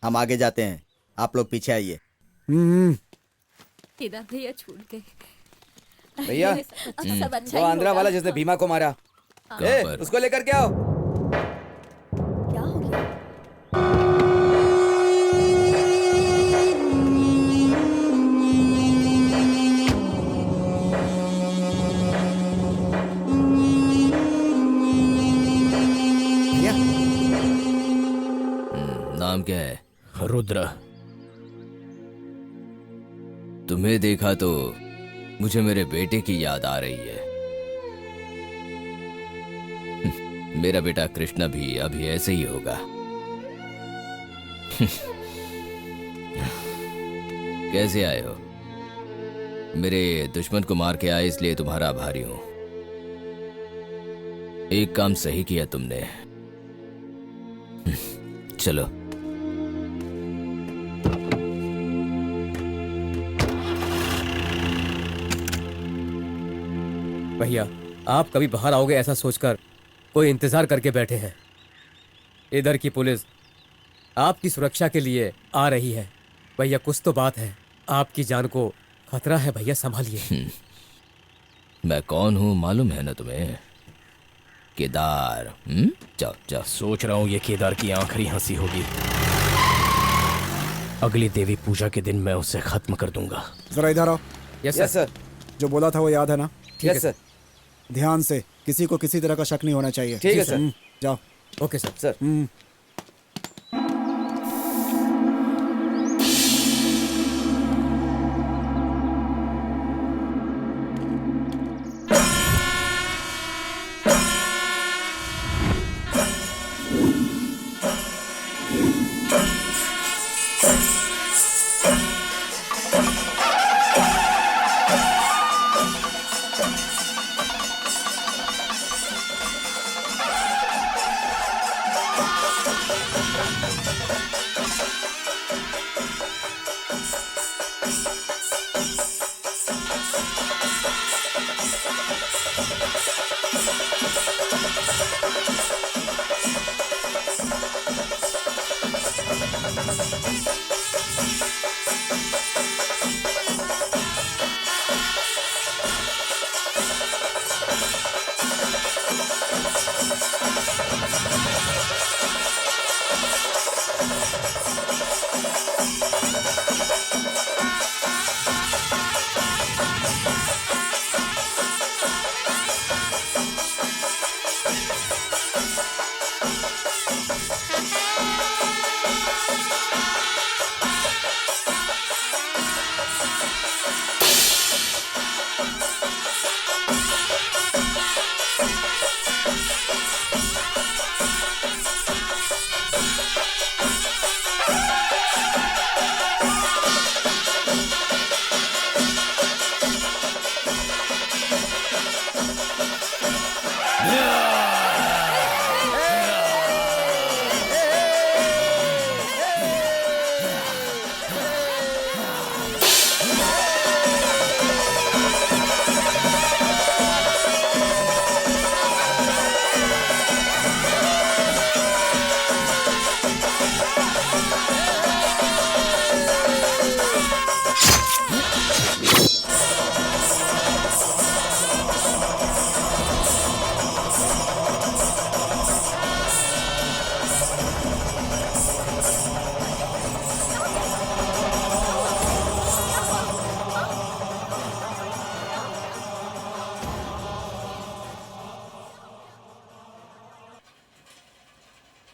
हम आगे जाते हैं, आप लोग पीछे आइए। केदार भैया छूट गए। भैया, सब अच्छा वो ही आंध्रा होगा। वाला जिसने भीमा को मारा, कहाँ पर? उसको लेकर के आओ। क्या हो गया? नाम क्या है? रुद्र। तुम्हें देखा तो मुझे मेरे बेटे की याद आ रही है। मेरा बेटा कृष्णा भी अभी ऐसे ही होगा। कैसे आए हो? मेरे दुश्मन को मार के आए इसलिए तुम्हारा आभारी हूं। एक काम सही किया तुमने। चलो। भैया आप कभी बाहर आओगे ऐसा सोचकर कोई इंतजार करके बैठे हैं। इधर की पुलिस आपकी सुरक्षा के लिए आ रही है। भैया कुछ तो बात है, आपकी जान को खतरा है भैया, संभालिए। मैं कौन हूं मालूम है ना तुम्हें? केदार। जाओ जाओ। सोच रहा हूँ ये केदार की आखिरी हंसी होगी। अगली देवी पूजा के दिन मैं उसे खत्म कर दूंगा। जरा इधर आओ। Yes sir. जो बोला था वो याद है ना? Yes sir. ध्यान से, किसी को किसी तरह का शक नहीं होना चाहिए। ठीक है सर। जाओ। Okay sir.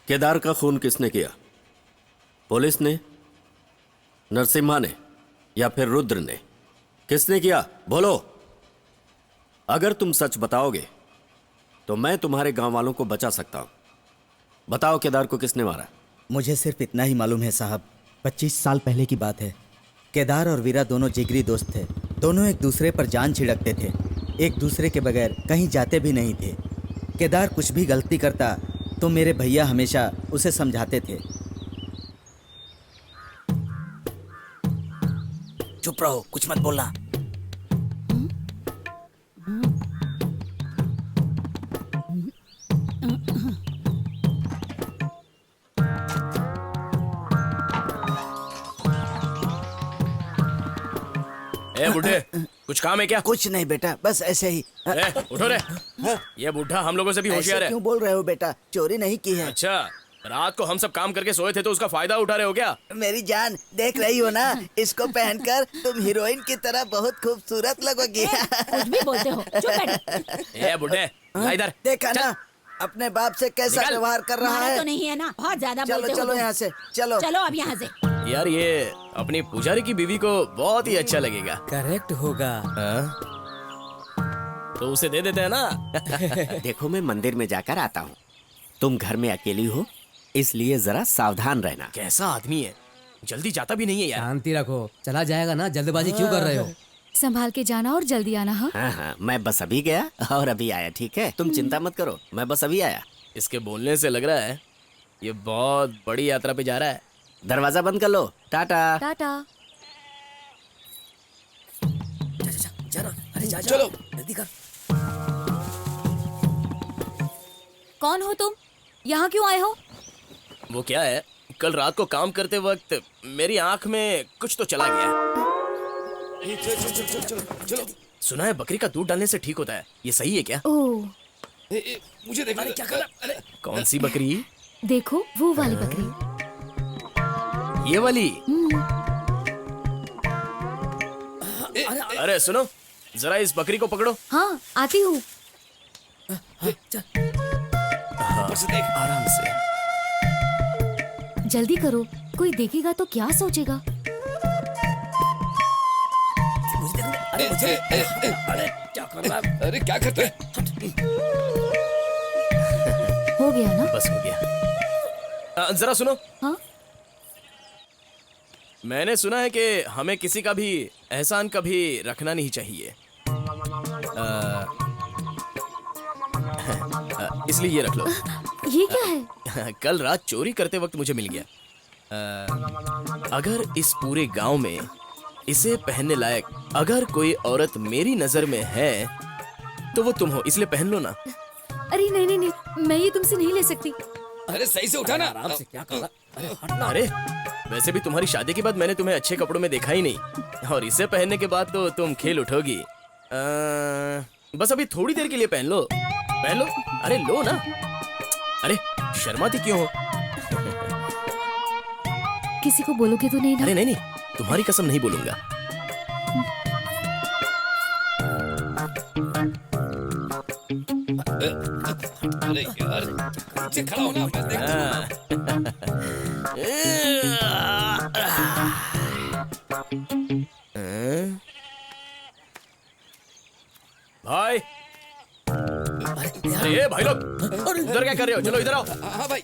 केदार का खून किसने किया? पुलिस ने, नरसिम्हा ने, या फिर रुद्र ने? किसने किया? बोलो। अगर तुम सच बताओगे तो मैं तुम्हारे गांव वालों को बचा सकता हूं। बताओ केदार को किसने मारा? मुझे सिर्फ इतना ही मालूम है साहब। 25 साल पहले की बात है। केदार और वीरा दोनों जिगरी दोस्त थे। दोनों एक दूसरे पर जान छिड़कते थे। एक दूसरे के बगैर कहीं जाते भी नहीं थे। केदार कुछ भी गलती करता तो मेरे भैया हमेशा उसे समझाते थे। चुप रहो, कुछ मत बोलना। ए बुढ़े, कुछ काम है क्या? कुछ नहीं बेटा, बस ऐसे ही। उठो रे। ये बुढ़ा हम लोगों से भी होशियार ऐसे है। क्यों बोल रहे हो बेटा? चोरी नहीं की है। अच्छा, रात को हम सब काम करके सोए थे तो उसका फायदा उठा रहे हो क्या? मेरी जान, देख रही हो ना, इसको पहनकर तुम हीरोइन की तरह बहुत खूबसूरत लगोगी। कुछ भी बोलते हो, चुप बैठ। ए बुढ़े, ला इधर। देखा ना अपने बाप से कैसा निकल। व्यवहार कर रहा मारा है। तो नहीं है ना, बहुत ज्यादा चलो बोलते हो चलो तुम। यहाँ से, चलो चलो अब यहाँ से। यार ये अपनी पुजारी की बीवी को बहुत ही अच्छा लगेगा। करेक्ट होगा। तो उसे दे देते हैं ना। देखो मैं मंदिर में जाकर आता हूँ। तुम घर में अकेली हो इसलिए जरा सावधान रहना। कैसा आदमी है, जल्दी जाता भी नहीं है यार। शांति रखो, चला जाएगा ना, जल्दबाजी क्यों कर रहे हो? संभाल के जाना और जल्दी आना। हाँ हाँ हाँ, मैं बस अभी गया और अभी आया। ठीक है, तुम चिंता मत करो, मैं बस अभी आया। इसके बोलने से लग रहा है ये बहुत बड़ी यात्रा पे जा रहा है। दरवाजा बंद कर लो। टाटा। टाटा। अरे चलो जल्दी कर। कौन हो तुम? यहाँ क्यों आए हो? वो क्या है, कल रात को काम करते वक्त मेरी आंख में कुछ तो चला गया। चलो। सुना है बकरी का दूध डालने से ठीक होता है, ये सही है क्या? ओह, मुझे देखना। क्या कर रहा है? कौन सी बकरी? देखो वो वाली बकरी। ये वाली? अरे सुनो, जरा इस बकरी को पकड़ो। हाँ आती हूँ। आराम से। जल्दी करो, कोई देखेगा तो क्या सोचेगा? अरे क्या कर रहा है? अरे क्या करते हैं? हो गया ना? बस हो गया। जरा सुनो। हाँ? मैंने सुना है कि हमें किसी का भी एहसान कभी रखना नहीं चाहिए। इसलिए ये रख लो। ये क्या है? कल रात चोरी करते वक्त मुझे मिल गया। अगर इस पूरे गांव में इसे पहनने लायक अगर कोई औरत मेरी नजर में है तो वो तुम हो, इसलिए पहन लो ना। अरे नहीं नहीं नहीं, मैं ये तुमसे नहीं ले सकती। अरे सही से उठाना। आराम से। क्या कर रहा? अरे हटना। अरे वैसे भी तुम्हारी शादी के बाद मैंने तुम्हें अच्छे कपड़ों में देखा ही नहीं, और इसे पहनने के बाद तो तुम खेल उठोगी। बस अभी थोड़ी देर के लिए पहन लो। पहन लो। अरे लो ना। अरे शर्माती क्यों हो? किसी को बोलोगे तो नहीं ना? अरे नहीं, तुम्हारी कसम नहीं बोलूंगा। अरे यार, नीचे खड़ा होना। भाई, अरे भाई लोग, इधर क्या कर रहे हो? चलो इधर आओ। हाँ भाई।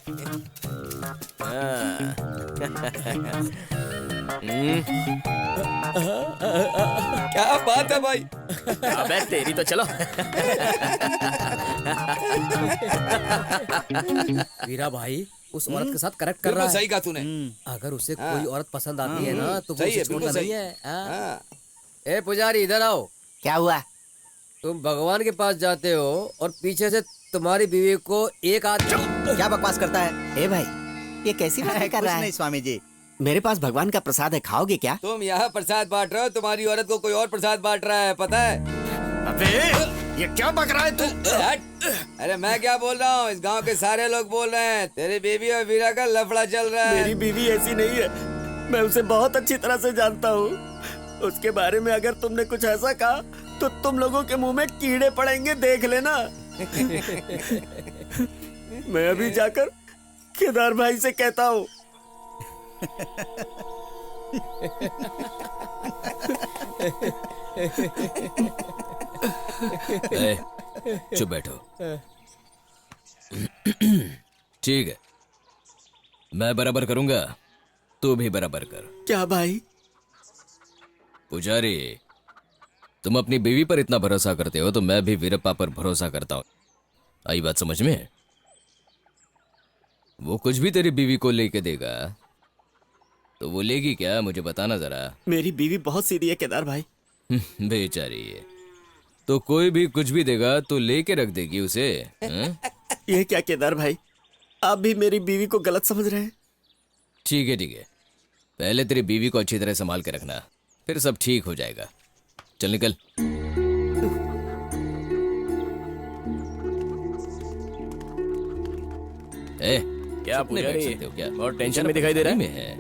क्या बात है भाई? अबे तेरी तो चलो। वीरा भाई उस औरत के साथ करेक्ट कर रहा है। सही कहा तूने। अगर उसे कोई औरत पसंद आती है ना तो वो सही है, उसे छोड़ना बिल्कुल नहीं है। हाँ। ए पुजारी इधर आओ। क्या हुआ? तुम भगवान के पास जाते हो और पीछे से तुम्हारी बीवी को एक आदमी। क्या बकवास करता है? ए भाई, ये कैसी बातें कर रहा है? नहीं स्वामी जी, मेरे पास भगवान का प्रसाद है, खाओगे क्या? तुम यहाँ प्रसाद बांट रहे हो, तुम्हारी औरत को कोई और प्रसाद बांट रहा है, पता है? अबे ये क्या बक रहा है तू? अरे मैं क्या बोल रहा हूँ, इस गांव के सारे लोग बोल रहे हैं तेरी बीवी और वीरा का लफड़ा चल रहा है। मेरी बीवी ऐसी नहीं है, मैं उसे बहुत अच्छी तरह से जानता हूँ। उसके बारे में अगर तुमने कुछ ऐसा कहा तो तुम लोगों के मुंह में कीड़े पड़ेंगे, देख लेना। मैं अभी जाकर केदार भाई से कहता हूँ। चुप बैठो। ठीक है, मैं बराबर करूंगा, तू भी बराबर कर। क्या भाई? पुजारी, तुम अपनी बीवी पर इतना भरोसा करते हो तो मैं भी वीरप्पा पर भरोसा करता हूँ। आई बात समझ में? वो कुछ भी तेरी बीवी को लेके देगा तो वो लेगी क्या, मुझे बताना जरा। मेरी बीवी बहुत सीधी है केदार भाई। बेचारी है, तो कोई भी कुछ भी देगा तो लेके रख देगी उसे। ये क्या केदार भाई, आप भी मेरी बीवी को गलत समझ रहे हैं। ठीक है, पहले तेरी बीवी को अच्छी तरह संभाल के रखना, फिर सब ठीक हो जाएगा। चल निकल। क्या पुजारी, क्या और टेंशन में दिखाई दे रहा है?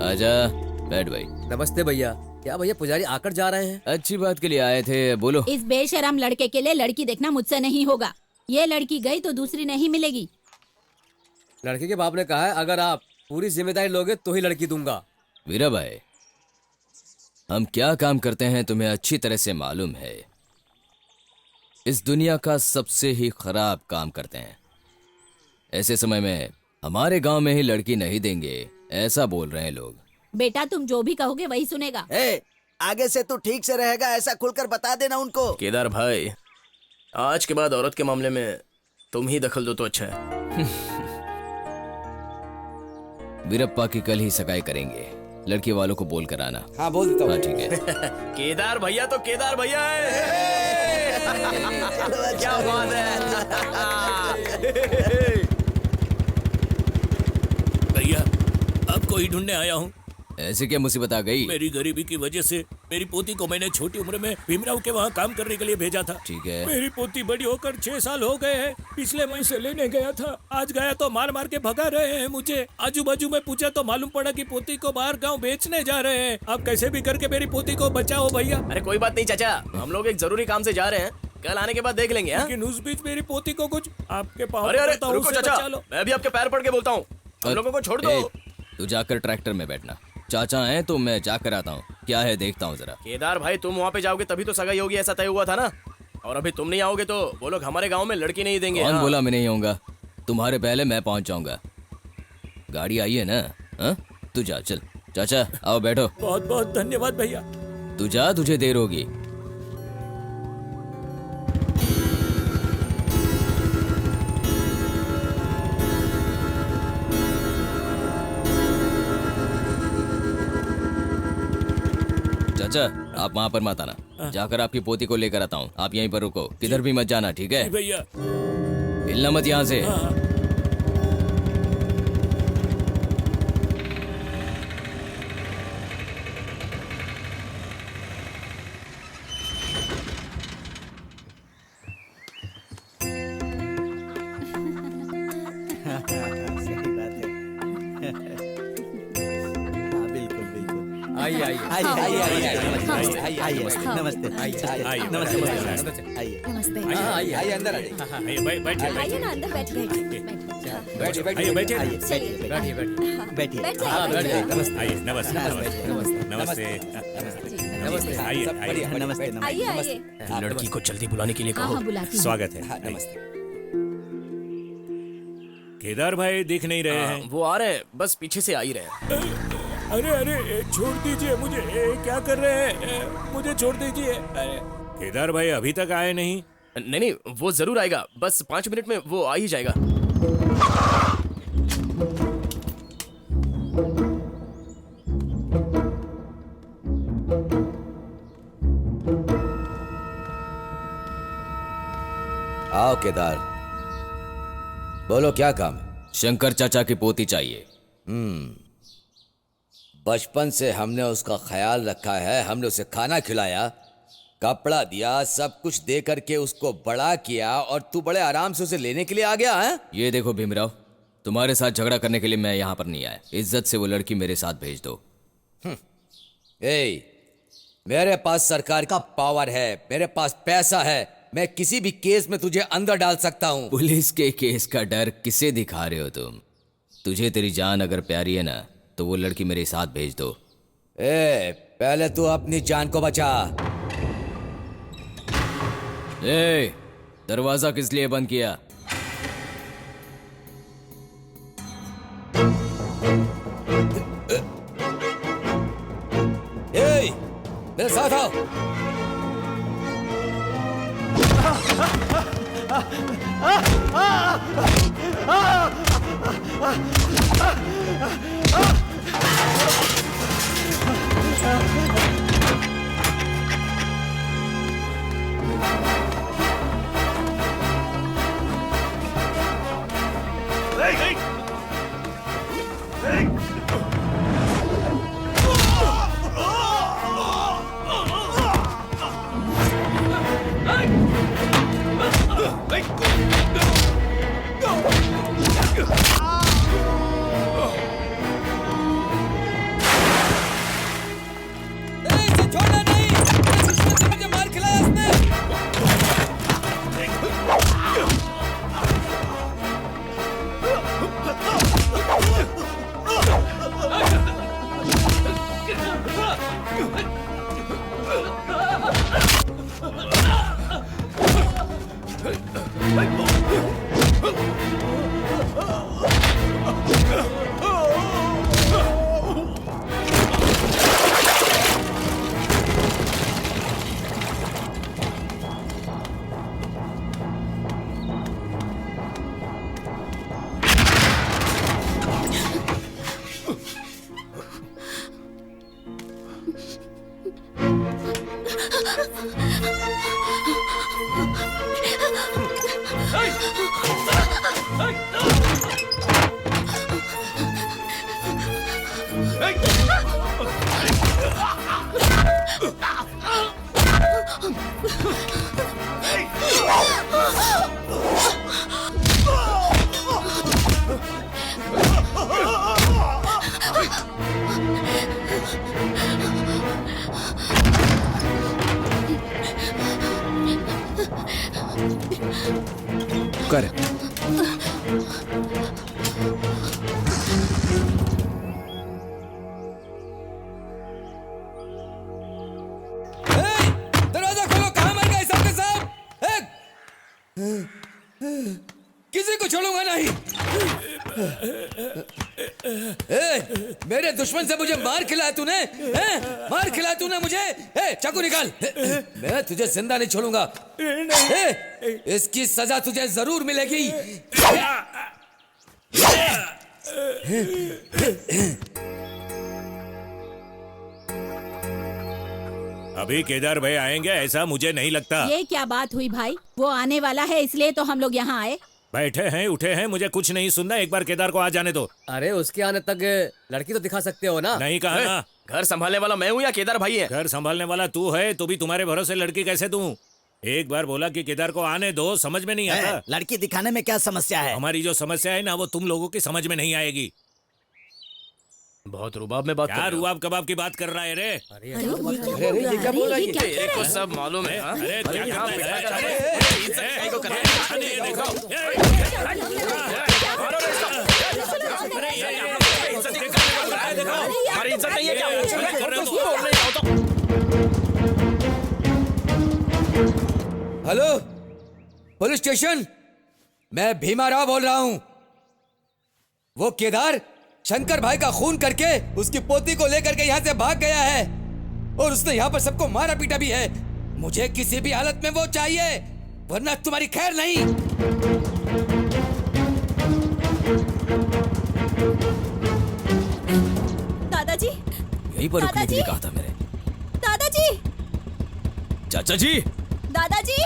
आजा, बैठ भाई। नमस्ते भैया। क्या भैया पुजारी आकर जा रहे हैं? अच्छी बात के लिए आए थे, बोलो। इस बेशरम लड़के के लिए लड़की देखना मुझसे नहीं होगा। ये लड़की गई तो दूसरी नहीं मिलेगी। लड़के के बाप ने कहा है अगर आप पूरी जिम्मेदारी लोगे तो ही लड़की दूंगा। वीरा भाई, हम क्या काम करते हैं तुम्हें अच्छी तरह से मालूम है। इस दुनिया का सबसे ही खराब काम करते हैं। ऐसे समय में हमारे गांव में ही लड़की नहीं देंगे ऐसा बोल रहे हैं लोग। बेटा तुम जो भी कहोगे वही सुनेगा। आगे से तू ठीक से रहेगा ऐसा खुलकर बता देना उनको। केदार भाई, आज के बाद औरत के मामले में तुम ही दखल दो तो अच्छा है। वीरप्पा की कल ही सगाई करेंगे, लड़की वालों को बोल कर आना। हाँ बोल देता हूँ। हाँ ठीक है। केदार भैया तो केदार भैया है। क्या बात है। भैया आपको ही ढूंढने आया हूँ। ऐसे क्या मुसीबत आ गई? मेरी गरीबी की वजह से मेरी पोती को मैंने छोटी उम्र में भीमराव के वहाँ काम करने के लिए भेजा था। ठीक है। मेरी पोती बड़ी होकर 6 साल हो गए हैं। पिछले महीने से लेने गया था, आज गया तो मार मार के भगा रहे हैं मुझे। आजू बाजू में पूछा तो मालूम पड़ा कि पोती को बाहर गाँव बेचने जा रहे हैं। आप कैसे भी करके मेरी पोती को बचाओ भैया। अरे कोई बात नहीं चाचा, हम लोग एक जरूरी काम से जा रहे हैं, कल आने के बाद देख लेंगे। लेकिन उस बीच मेरी पोती को कुछ आपके पाँव अरे अरे पड़ता हूँ, रुको उसे चाचा, बचा लो। मैं भी आपके पैर पड़ के बोलता हूँ, हम लोगों को छोड़ दो। तू जाकर ट्रैक्टर में बैठना। चाचा हैं तो मैं जाकर आता हूँ, क्या है देखता हूँ जरा। केदार भाई तुम वहाँ पे जाओगे तभी तो सगाई होगी, ऐसा तय हुआ था ना। और अभी तुम नहीं आओगे तो वो लोग हमारे गांव में लड़की नहीं देंगे। कौन हाँ। बोला मैं नहीं आऊंगा? तुम्हारे पहले मैं पहुंच जाऊंगा। गाड़ी आई है ना? हाँ? तू जा, चल। चाचा आओ बैठो। बहुत बहुत धन्यवाद भैया। तू जा, तुझे देर होगी। चाचा आप वहाँ पर मत आना, जाकर आपकी पोती को लेकर आता हूँ। आप यहीं पर रुको, किधर भी मत जाना, ठीक है भैया? हिलना मत यहाँ से। सही बात है। हाँ बिल्कुल बिल्कुल। आइए आइए आइए आइए आइए नमस्ते आइए नमस्ते आइए नमस्ते आइए नमस्ते। आइए आइए अंदर आइए। बैठिए आइए ना अंदर बैठिए। बैठिए आइए बैठिए चलिए बैठिए बैठिए बैठिए। आइए नमस्ते नमस्ते नमस्ते आइए आइए नमस्ते आइए आइए। लड़की को जल्दी बुलाने के लिए हाँ कहो। हाँ बुलाती हूँ। स्वागत है। नमस्ते। केदार भाई दिख नहीं रहे हैं। वो आ रहे हैं, बस पीछे से आ ही रहे हैं। अरे अरे छोड़ दीजिए मुझे, क्या कर रहे हैं? मुझे छोड़ दीजिए। केदार भाई अभी तक आए नहीं? नहीं नहीं वो जरूर आएगा, बस 5 मिनट में वो आ ही जाएगा। आओ केदार, बोलो क्या काम है? शंकर चाचा की पोती चाहिए। बचपन से हमने उसका ख्याल रखा है, हमने उसे खाना खिलाया, कपड़ा दिया, सब कुछ दे करके उसको बड़ा किया, और तू बड़े आराम से उसे लेने के लिए आ गया है? ये देखो भीमराव, तुम्हारे साथ झगड़ा करने के लिए मैं यहाँ पर नहीं आया। इज्जत से वो लड़की मेरे साथ भेज दो। मेरे पास सरकार का पावर है, मेरे पास पैसा है, मैं किसी भी केस में तुझे अंदर डाल सकता हूँ। पुलिस के केस का डर किसे दिखा रहे हो तुम? तुझे तेरी जान अगर प्यारी है ना तो वो लड़की मेरे साथ भेज दो। पहले तू अपनी जान को बचा। दरवाजा किस लिए बंद किया? मेरे साथ आओ। कर दरवाजा खोलो, कहाँ मर गए सबके सब? किसी को छोड़ूंगा नहीं। मेरे दुश्मन से मुझे मार खिलाया तूने, मार खिलाया तूने मुझे। चाकू निकाल, मैं तुझे जिंदा नहीं छोड़ूंगा। इसकी सजा तुझे जरूर मिलेगी। अभी केदार भाई आएंगे ऐसा मुझे नहीं लगता। ये क्या बात हुई भाई? वो आने वाला है इसलिए तो हम लोग यहाँ आए। बैठे हैं उठे हैं, मुझे कुछ नहीं सुनना। एक बार केदार को आ जाने दो। अरे उसके आने तक लड़की तो दिखा सकते हो ना। नहीं कहा ना। घर संभालने वाला मैं हूँ या केदार भाई है? घर संभालने वाला तू है, तो भी तुम्हारे भरोसे लड़की कैसे दूं? एक बार बोला कि केदार को आने दो, समझ में नहीं आता। लड़की दिखाने में क्या समस्या है? हमारी जो समस्या है ना, वो तुम लोगों की समझ में नहीं आएगी। बहुत रुबाब में बात क्या रुबाब कबाब की बात कर रहा है रे? अरे ये क्या बोल रहा है? तेरे को सब मालूम है? हाँ? अरे क्या यहाँ करता बैठा है? कर अरे, रहे? इज्जत अरे, काहे को कर रहे अरे, हैं? अरे, देखो। हमारी इज्जत नहीं है क्या? हेलो, पुलिस स्टेशन, मैं भीमा राव बोल रहा हूँ। वो केदार शंकर भाई का खून करके उसकी पोती को लेकर के यहाँ से भाग गया है और उसने यहाँ पर सबको मारा पीटा भी है। मुझे किसी भी हालत में वो चाहिए, वरना तुम्हारी खैर नहीं। दादाजी, यहीं पर रुकने के लिए कहा था मेरे। दादाजी, चाचा जी, दादाजी।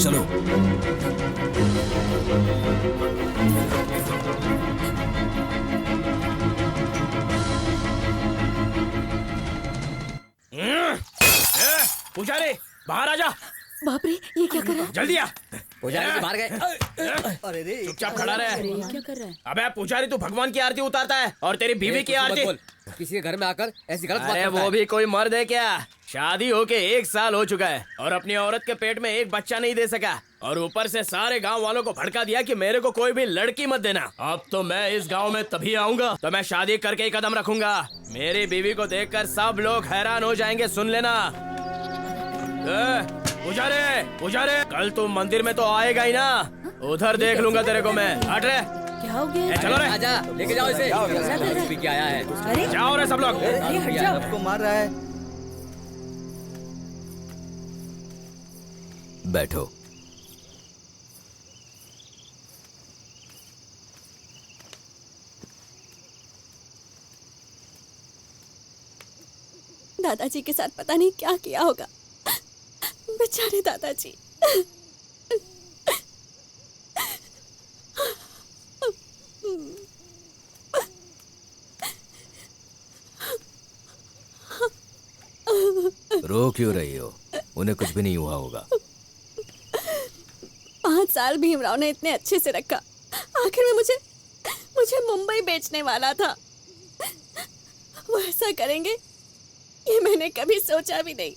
चलो पुजारी, बाहर आ जा। बाप रे, ये क्या कर रहा है? जल्दी आ। पुजारी जी बाहर गए। अरे रे, चुपचाप खड़ा रहे। क्या कर रहा है? अबे पुजारी, तू भगवान की आरती उतारता है और तेरी बीवी की आरती। किसी के घर में आकर ऐसी गलत बात अरे करता वो है। भी कोई मर्द है क्या? शादी होके 1 साल हो चुका है और अपनी औरत के पेट में एक बच्चा नहीं दे सका, और ऊपर से सारे गांव वालों को भड़का दिया कि मेरे को कोई भी लड़की मत देना। अब तो मैं इस गांव में तभी आऊंगा तो मैं शादी करके ही कदम रखूंगा। मेरी बीवी को देखकर सब लोग हैरान हो जाएंगे, सुन लेना। पुजारी, पुजारी, कल तू मंदिर में तो आएगा ही ना? उधर देख लूंगा तेरे को मैं। हट रे। क्या हो गया? चलो रे, आजा, लेके जाओ इसे। पी के आया है। अरे जाओ रे सब लोग। सबको मार रहा है। बैठो। दादाजी के साथ पता नहीं क्या किया होगा। बेचारे दादाजी। रो क्यों रही हो? उन्हें कुछ भी नहीं हुआ होगा। 5 साल भीमराव ने इतने अच्छे से रखा, आखिर में मुझे मुंबई बेचने वाला था। वो ऐसा करेंगे ये मैंने कभी सोचा भी नहीं।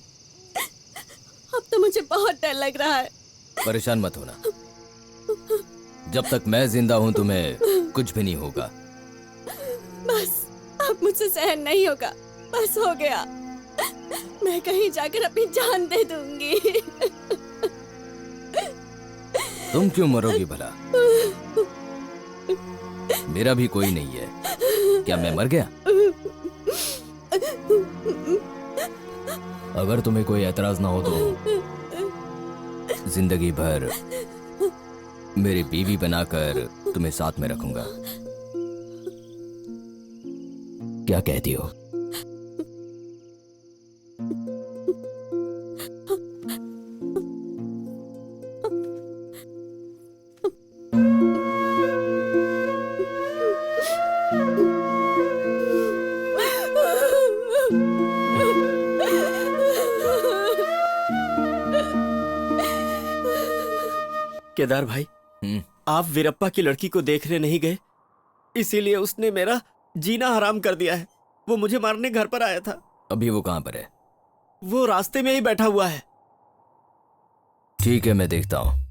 अब तो मुझे बहुत डर लग रहा है। परेशान मत होना, जब तक मैं जिंदा हूं तुम्हें कुछ भी नहीं होगा। बस अब मुझसे सहन नहीं होगा, बस हो गया। मैं कहीं जाकर अपनी जान दे दूंगी। तुम क्यों मरोगी भला? मेरा भी कोई नहीं है। क्या मैं मर गया? अगर तुम्हें कोई एतराज ना हो तो जिंदगी भर मेरी बीवी बनाकर तुम्हें साथ में रखूंगा। क्या कहती हो? केदार भाई, आप वीरप्पा की लड़की को देखने नहीं गए, इसीलिए उसने मेरा जीना हराम कर दिया है। वो मुझे मारने घर पर आया था। अभी वो कहां पर है? वो रास्ते में ही बैठा हुआ है। ठीक है, मैं देखता हूं।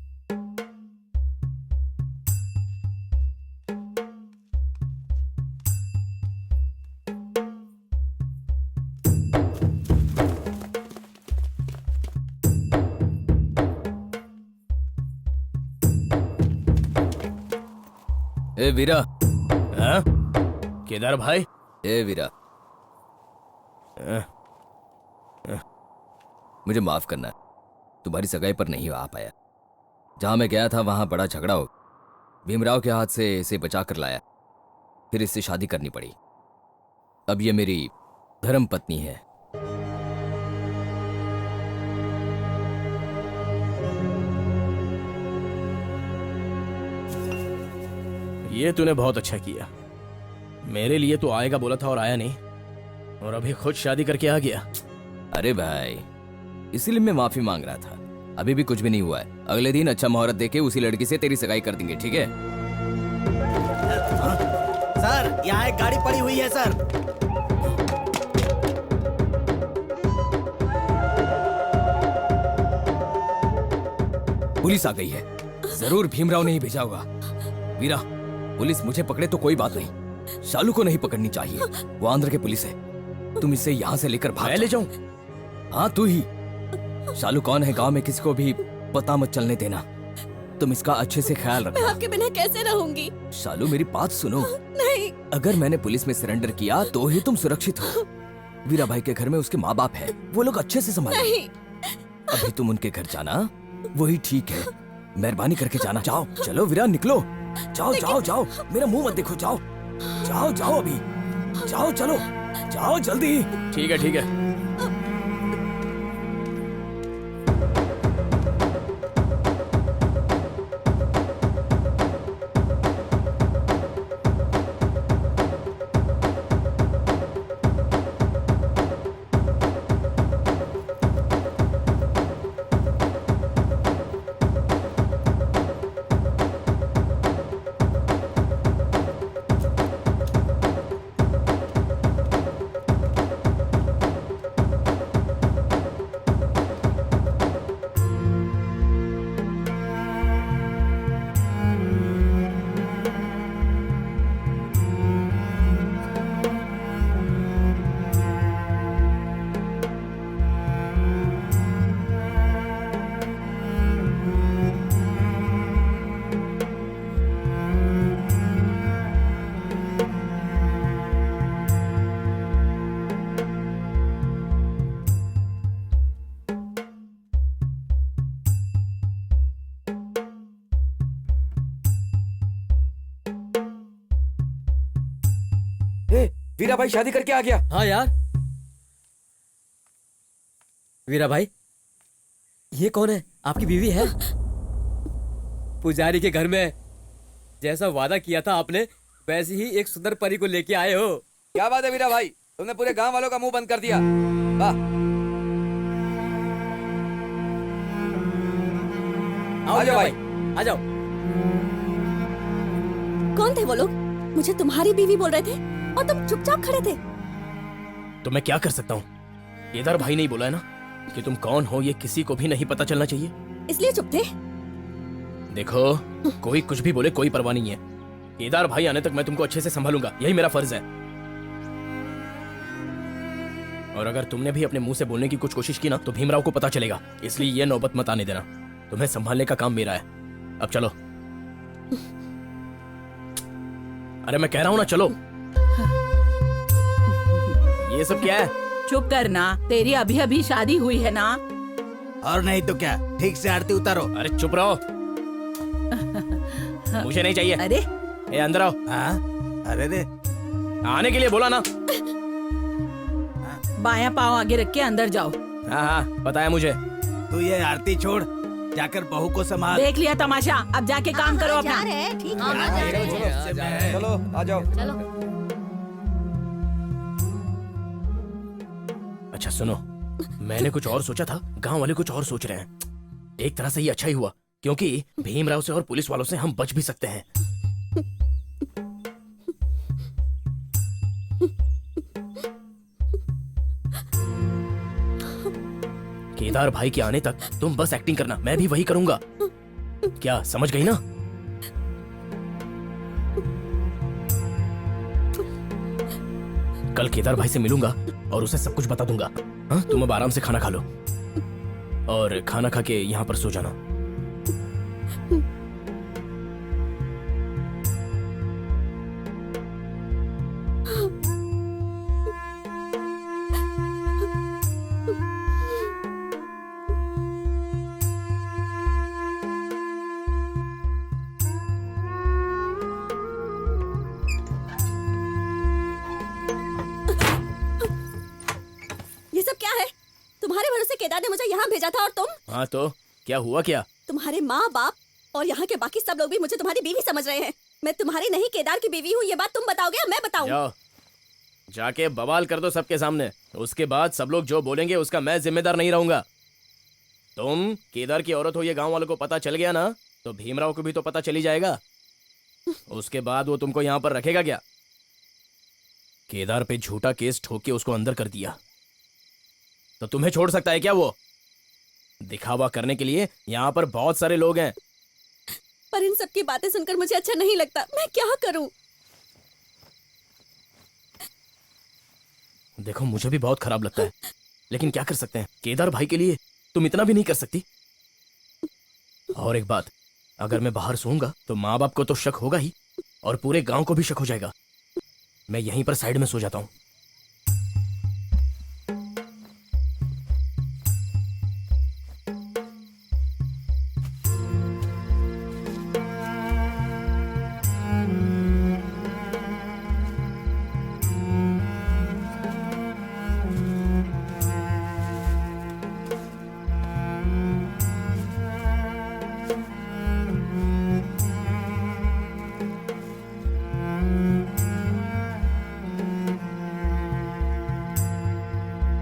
ए वीरा। हाँ? केदार भाई। ए वीरा, मुझे माफ करना, तुम्हारी सगाई पर नहीं आ पाया। जहां मैं गया था वहां बड़ा झगड़ा हो, भीमराव के हाथ से इसे बचा कर लाया, फिर इससे शादी करनी पड़ी। अब ये मेरी धर्म पत्नी है। ये तूने बहुत अच्छा किया। मेरे लिए तो आएगा बोला था और आया नहीं, और अभी खुद शादी करके आ गया। अरे भाई, इसीलिए मैं माफी मांग रहा था। अभी भी कुछ भी नहीं हुआ है। अगले दिन अच्छा मुहूर्त देके उसी लड़की से तेरी सगाई कर देंगे, ठीक है? सर, यहाँ एक गाड़ी पड़ी हुई है सर। पुलिस आ गई है। जरूर भीमराव ने ही भेजा होगा। वीरा, पुलिस मुझे पकड़े तो कोई बात नहीं, शालू को नहीं पकड़नी चाहिए। वो आंध्र के पुलिस है। तुम इसे यहाँ से लेकर भाग। मैं ले जाऊं? हाँ, तू ही। शालू कौन है गांव में किसी को भी पता मत चलने देना। तुम इसका अच्छे से ख्याल मैं रखना। आपके बिना कैसे रहूंगी? शालू, मेरी बात सुनो। नहीं। अगर मैंने पुलिस में सरेंडर किया तो ही तुम सुरक्षित हो। वीरा भाई के घर में उसके माँ बाप है, वो लोग अच्छे से संभालेंगे। नहीं। अभी तुम उनके घर जाना, वही ठीक है। मेहरबानी करके जाना। जाओ, चलो वीरा, निकलो। जाओ जाओ जाओ, मेरा मुंह मत देखो। जाओ जाओ जाओ, अभी जाओ, चलो जाओ जल्दी। ठीक है, ठीक है। वीरा भाई शादी करके आ गया। हाँ यार, वीरा भाई, ये कौन है? आपकी बीवी है? पुजारी के घर में जैसा वादा किया था आपने, वैसे ही एक सुंदर परी को लेके आए हो। क्या बात है वीरा भाई, तुमने पूरे गांव वालों का मुंह बंद कर दिया। वाह, आओ आ जाओ भाई, भाई। आ जाओ। कौन थे वो लोग? मुझे तुम्हारी बीवी बोल रहे थे और तुम चुपचाप खड़े थे। तो मैं क्या कर सकता हूँ? केदार भाई नहीं बोला है ना कि तुम कौन हो ये किसी को भी नहीं पता चलना चाहिए, इसलिए चुप थे। देखो कोई कुछ भी बोले कोई परवाह नहीं है। केदार भाई आने तक मैं तुमको अच्छे से संभालूंगा, यही मेरा फर्ज है। और अगर तुमने भी अपने मुंह से बोलने की कुछ कोशिश की ना तो भीमराव को पता चलेगा, इसलिए ये नौबत मत आने देना। तुम्हें संभालने का काम मेरा है। अब चलो। अरे मैं कह रहा हूं ना, चलो। ये सब क्या है? चुप करना, तेरी अभी अभी शादी हुई है ना। और नहीं तो क्या, ठीक से आरती उतारो। अरे चुप रहो, मुझे नहीं चाहिए। अरे ए अंदर आओ। अरे रे, आने के लिए बोला ना। बायां पाँव आगे रख के अंदर जाओ। हाँ पता है मुझे। तू ये आरती छोड़, जाकर बहू को संभाल। देख लिया तमाशा, अब जाके काम करो अपना। ठीक चलो आ जाओ। अच्छा सुनो, मैंने कुछ और सोचा था, गांव वाले कुछ और सोच रहे हैं। एक तरह से ये अच्छा ही हुआ, क्योंकि भीमराव से और पुलिस वालों से हम बच भी सकते हैं। केदार भाई के आने तक तुम बस एक्टिंग करना, मैं भी वही करूंगा। क्या समझ गई ना? कल केदार भाई से मिलूंगा और उसे सब कुछ बता दूंगा। हाँ, तुम अब आराम से खाना खा लो और खाना खा के यहाँ पर सो जाना। ये सब क्या है? तुम्हारे भरोसे केदार ने मुझे यहाँ भेजा था और तुम? हाँ तो क्या हुआ? क्या तुम्हारे माँ बाप और यहाँ के बाकी सब लोग भी मुझे तुम्हारी बीवी समझ रहे हैं। मैं तुम्हारी नहीं केदार की बीवी हूँ, ये बात तुम बताओगे या मैं बताऊँ? जाओ जाके बवाल कर दो सबके सामने, उसके बाद सब लोग जो बोलेंगे उसका मैं जिम्मेदार नहीं रहूंगा। तुम केदार की औरत हो, ये गांव वालों को पता चल गया ना तो भीमराव को भी तो पता चली जाएगा। उसके बाद वो तुमको यहाँ पर रखेगा क्या? केदार पे झूठा केस ठोक के उसको अंदर कर दिया तो तुम्हें छोड़ सकता है क्या वो? दिखावा करने के लिए यहाँ पर बहुत सारे लोग हैं। पर इन सब की बातें सुनकर मुझे अच्छा नहीं लगता, मैं क्या करूं? देखो मुझे भी बहुत खराब लगता है, लेकिन क्या कर सकते हैं? केदार भाई के लिए तुम इतना भी नहीं कर सकती। और एक बात, अगर मैं बाहर सोऊंगा तो माँ बाप को तो शक होगा ही और पूरे गांव को भी शक हो जाएगा। मैं यहीं पर साइड में सो जाता हूँ।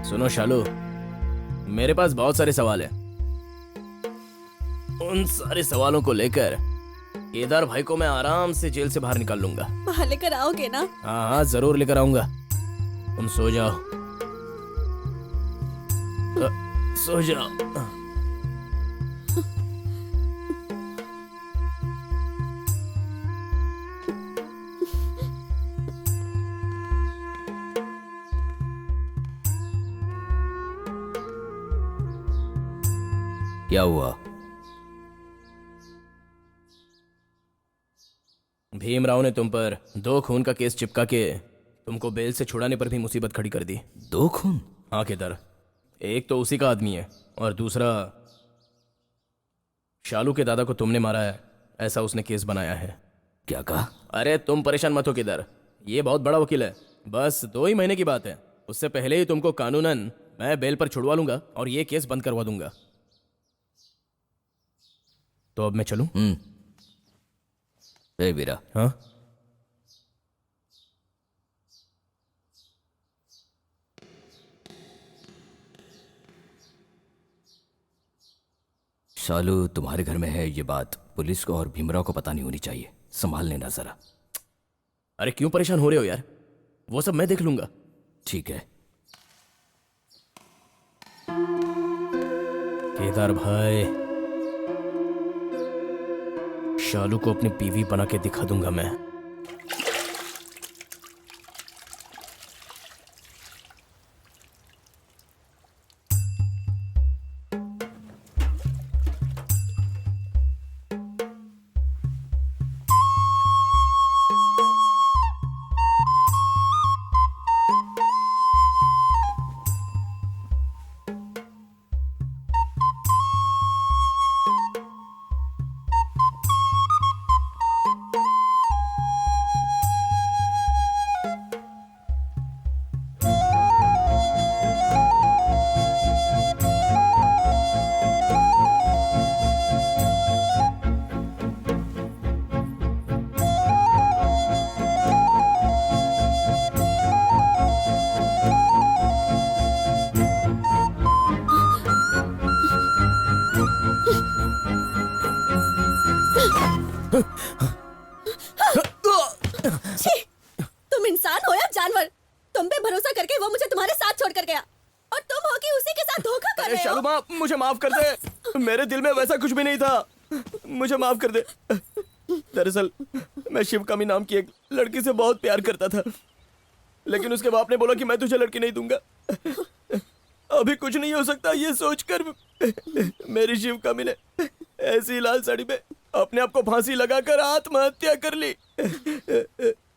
सुनो शालू, मेरे पास बहुत सारे सवाल हैं। उन सारे सवालों को लेकर केदार भाई को मैं आराम से जेल से बाहर निकाल लूंगा। बाहर लेकर आओगे ना? हाँ हाँ जरूर लेकर आऊंगा। तुम सो जाओ, सो जाओ। क्या हुआ? भीमराव ने तुम पर 2 खून का केस चिपका के तुमको बेल से छुड़ाने पर भी मुसीबत खड़ी कर दी। 2 खून? हाँ केदार, एक तो उसी का आदमी है और दूसरा शालू के दादा को तुमने मारा है, ऐसा उसने केस बनाया है। क्या कहा? अरे तुम परेशान मत हो केदार, ये बहुत बड़ा वकील है। बस 2 ही महीने की बात है, उससे पहले ही तुमको कानूनन मैं बेल पर छुड़वा लूंगा और ये केस बंद करवा दूंगा। तो अब मैं चलूं? ए वीरा, हाँ? शालू तुम्हारे घर में है ये बात पुलिस को और भीमराव को पता नहीं होनी चाहिए। संभाल लेना जरा। अरे क्यों परेशान हो रहे हो यार, वो सब मैं देख लूंगा। ठीक है। केदार भाई, शालू को अपनी बीवी बना के दिखा दूंगा मैं। तुम इंसान हो या जानवर? तुम पे भरोसा करके वो मुझे तुम्हारे साथ छोड़कर गया और तुम हो कि उसी के साथ धोखा कर रहे हो। शालू माँ, मुझे माफ कर दे। मेरे दिल में वैसा कुछ भी नहीं था, मुझे माफ कर दे। दरअसल मैं शिवकामी नाम की एक लड़की से बहुत प्यार करता था, लेकिन उसके बाप ने बोला कि मैं तुझे लड़की नहीं दूंगा। अभी कुछ नहीं हो सकता ये सोचकर मेरी शिवकामी ने ऐसी लाल साड़ी में अपने आप को फांसी लगाकर आत्महत्या कर ली।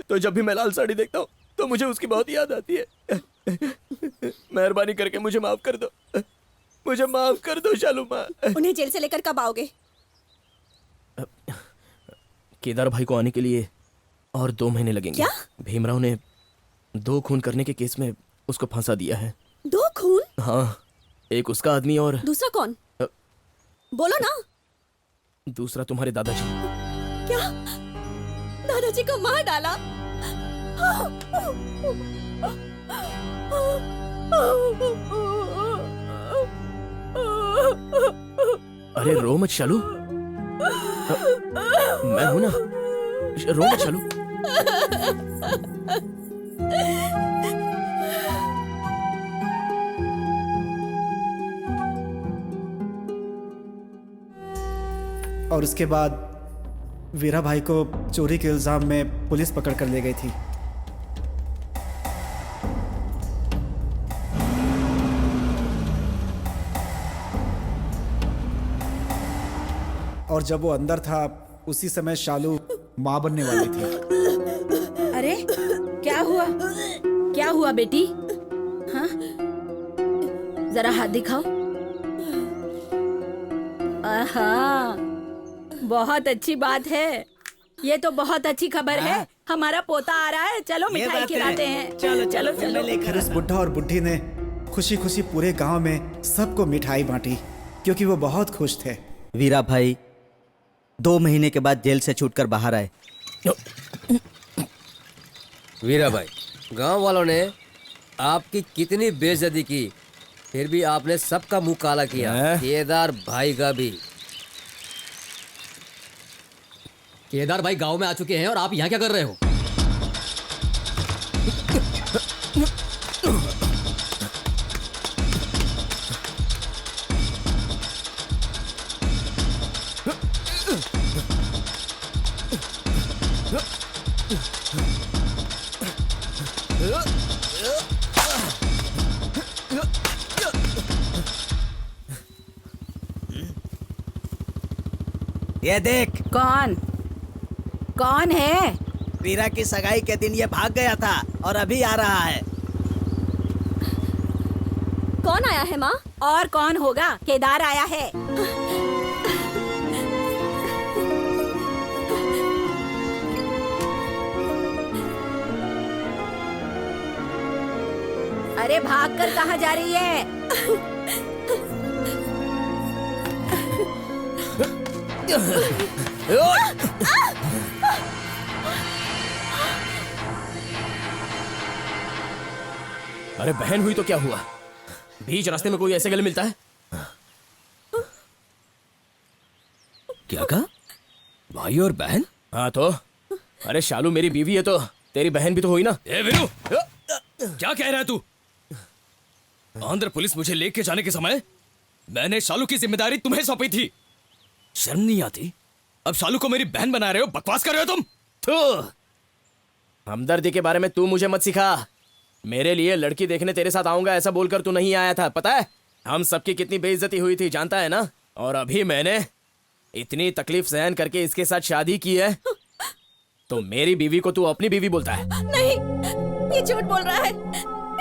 तो जब भी मैं लाल साड़ी देखता हूँ तो मुझे उसकी बहुत याद आती है। मेहरबानी करके मुझे माफ कर दो, मुझे माफ कर दो शालू माँ। उन्हें जेल से लेकर कब आओगे? केदार भाई को आने के लिए और 2 महीने लगेंगे। क्या? भीमराव ने 2 खून करने के केस में उसको फांसा दिया है। 2 खून? हाँ, एक उसका आदमी और दूसरा कौन? बोलो ना। दूसरा तुम्हारे दादाजी। क्या? दादाजी को मार डाला? अरे रो मत शालू, मैं हूं ना, रो मत शालू। और उसके बाद वीरा भाई को चोरी के इल्जाम में पुलिस पकड़ कर ले गई थी। और जब वो अंदर था उसी समय शालू मां बनने वाली थी। अरे क्या हुआ? क्या हुआ बेटी? हाँ, जरा हाथ दिखाओ। आहा, बहुत अच्छी बात है। ये तो बहुत अच्छी खबर है। हमारा पोता आ रहा है। चलो मिठाई खिलाते हैं। चलो चलो चलो। फिर उस बुढ़ा और बुढ़ी ने खुशी खुशी पूरे गांव में सबको मिठाई बांटी क्योंकि वो बहुत खुश थे। वीरा भाई 2 महीने के बाद जेल से छूटकर बाहर आए। वीरा भाई, गांव वालों ने आपकी कितनी बेइज्जती की, फिर भी आपने सबका मुंह काला किया, केदार भाई का भी। केदार भाई गांव में आ चुके हैं और आप यहाँ क्या कर रहे हो? ये देख। कौन है? वीरा की सगाई के दिन ये भाग गया था और अभी आ रहा है। कौन आया है माँ? और कौन होगा? केदार आया है। अरे भाग कर कहाँ जा रही है? अरे बहन हुई तो क्या हुआ? बीच रास्ते में कोई ऐसे गले मिलता है? क्या कहा? भाई और बहन? हाँ तो अरे शालू मेरी बीवी है तो तेरी बहन भी तो हुई ना। ए वीरू, क्या कह रहा है तू? आंध्र पुलिस मुझे लेके जाने के समय मैंने शालू की जिम्मेदारी तुम्हें सौंपी थी। शर्म नहीं आती? अब शालू को मेरी बहन बना रहे हो, बकवास कर रहे हो तुम। तो हमदर्दी के बारे में तू मुझे मत सिखा। मेरे लिए लड़की देखने तेरे साथ आऊंगा ऐसा बोलकर तू नहीं आया था, पता है? हम सबकी कितनी बेइज्जती हुई थी जानता है ना? और अभी मैंने इतनी तकलीफ सहन करके इसके साथ शादी की है तो मेरी बीवी को तू अपनी बीवी बोलता है? नहीं, ये झूठ बोल रहा है।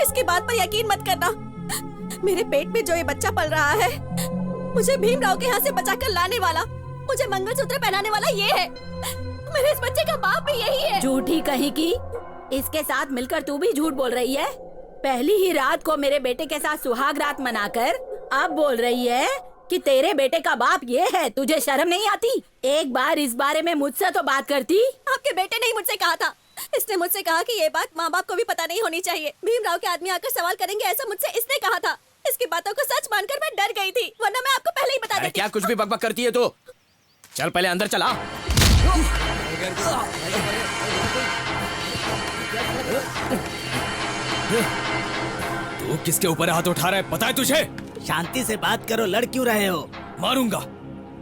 इसकी बात पर यकीन मत करना। मेरे पेट में जो ये बच्चा पल रहा है, मुझे भीमराव के यहाँ से बचाकर लाने वाला, मुझे मंगलसूत्र पहनाने वाला ये है। मेरे इस बच्चे का बाप भी यही है। झूठी कहीं की? इसके साथ मिलकर तू भी झूठ बोल रही है। पहली ही रात को मेरे बेटे के साथ सुहाग रात मनाकर अब बोल रही है कि तेरे बेटे का बाप ये है। तुझे शर्म नहीं आती? एक बार इस बारे में मुझसे तो बात करती। आपके बेटे ने ही मुझसे कहा था। इसने मुझसे कहा कि ये बात माँ बाप को भी पता नहीं होनी चाहिए। भीमराव के आदमी आकर सवाल करेंगे ऐसा मुझसे इसने कहा था। इसकी बातों को सच मानकर मैं डर गई थी, वरना मैं आपको पहले ही बता देती। क्या कुछ भी बकबक करती है तो? चल पहले अंदर चला। तू किसके ऊपर हाथ उठा रहा है, पता है तुझे? शांति से बात करो, लड़ क्यों रहे हो? मारूंगा।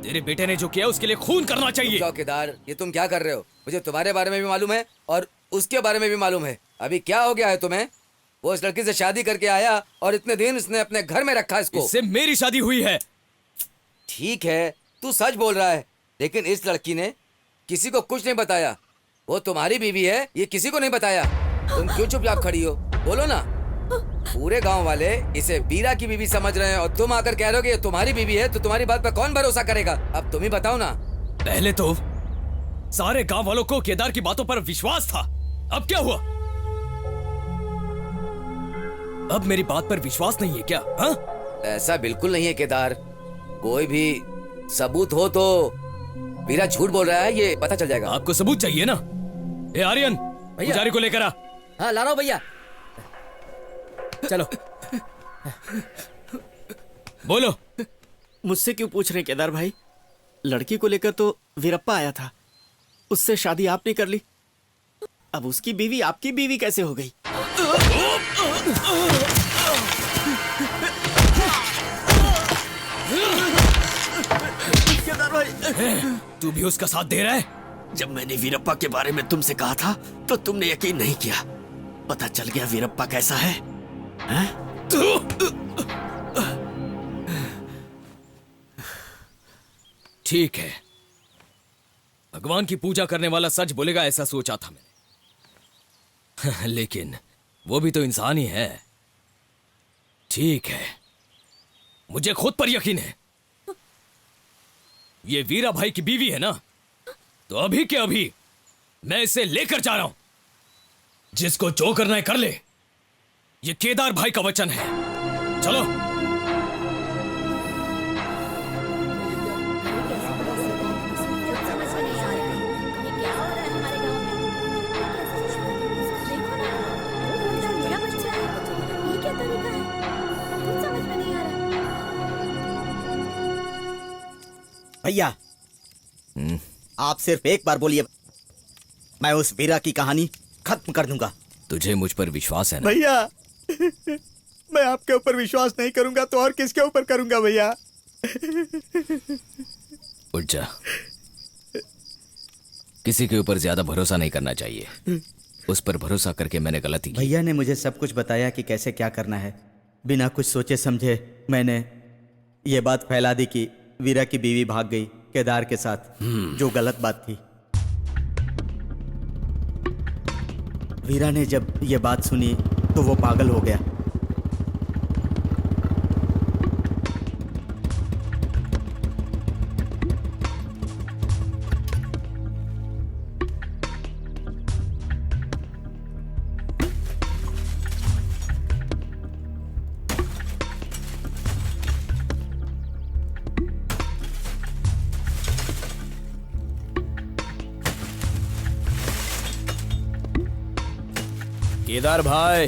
तेरे बेटे ने जो किया उसके लिए खून करना चाहिए। चौकीदार, ये तुम क्या कर रहे हो? मुझे तुम्हारे बारे में भी मालूम है और उसके बारे में भी मालूम है। अभी क्या हो गया है तुम्हें? वो इस लड़की से शादी करके आया और इतने दिन इसने अपने घर में रखा इसको। इससे मेरी शादी हुई है। ठीक है, तू सच बोल रहा है, लेकिन इस लड़की ने किसी को कुछ नहीं बताया। वो तुम्हारी बीवी है, ये किसी को नहीं बताया। तुम क्यों चुपचाप खड़ी हो? बोलो ना। पूरे गांव वाले इसे वीरा की बीवी समझ रहे हैं और तुम आकर कह रहे हो कि ये तुम्हारी बीवी है, तो तुम्हारी बात पर कौन भरोसा करेगा? अब तुम ही बताओ ना। पहले तो सारे गांव वालों को केदार की बातों पर विश्वास था, अब क्या हुआ? अब मेरी बात पर विश्वास नहीं है क्या? हाँ? ऐसा बिल्कुल नहीं है केदार। कोई भी सबूत हो तो वीरा झूठ बोल रहा है, ये पता चल जाएगा। आपको सबूत चाहिए ना? ए आर्यन, पुजारी को लेकर आ। हाँ ला रहा हूं भैया। चलो। बोलो। मुझसे क्यों पूछ रहे हैं केदार भाई? लड़की को लेकर तो वीरप्पा आया था, उससे शादी आपने कर ली। अब उसकी बीवी आपकी बीवी कैसे हो गई? केदार भाई, तू भी उसका साथ दे रहा है? जब मैंने वीरप्पा के बारे में तुमसे कहा था तो तुमने यकीन नहीं किया। पता चल गया वीरप्पा कैसा है, हैं? ठीक है, भगवान की पूजा करने वाला सच बोलेगा ऐसा सोचा था मैंने। लेकिन वो भी तो इंसान ही है। ठीक है, मुझे खुद पर यकीन है। ये वीरा भाई की बीवी है ना, तो अभी के अभी मैं इसे लेकर जा रहा हूं। जिसको जो करना है कर ले, ये केदार भाई का वचन है। चलो। भैया, आप सिर्फ एक बार बोलिए, मैं उस वीरा की कहानी खत्म कर दूंगा। तुझे मुझ पर विश्वास है ना? भैया, मैं आपके ऊपर विश्वास नहीं करूंगा तो और किसके ऊपर करूंगा भैया? उठ जा। किसी के ऊपर ज्यादा भरोसा नहीं करना चाहिए। उस पर भरोसा करके मैंने गलती की। भैया ने मुझे सब कुछ बताया कि कैसे क्या करना है। बिना कुछ सोचे समझे मैंने ये बात फैला दी कि वीरा की बीवी भाग गई केदार के साथ, जो गलत बात थी। वीरा ने जब ये बात सुनी तो वो पागल हो गया। केदार भाई,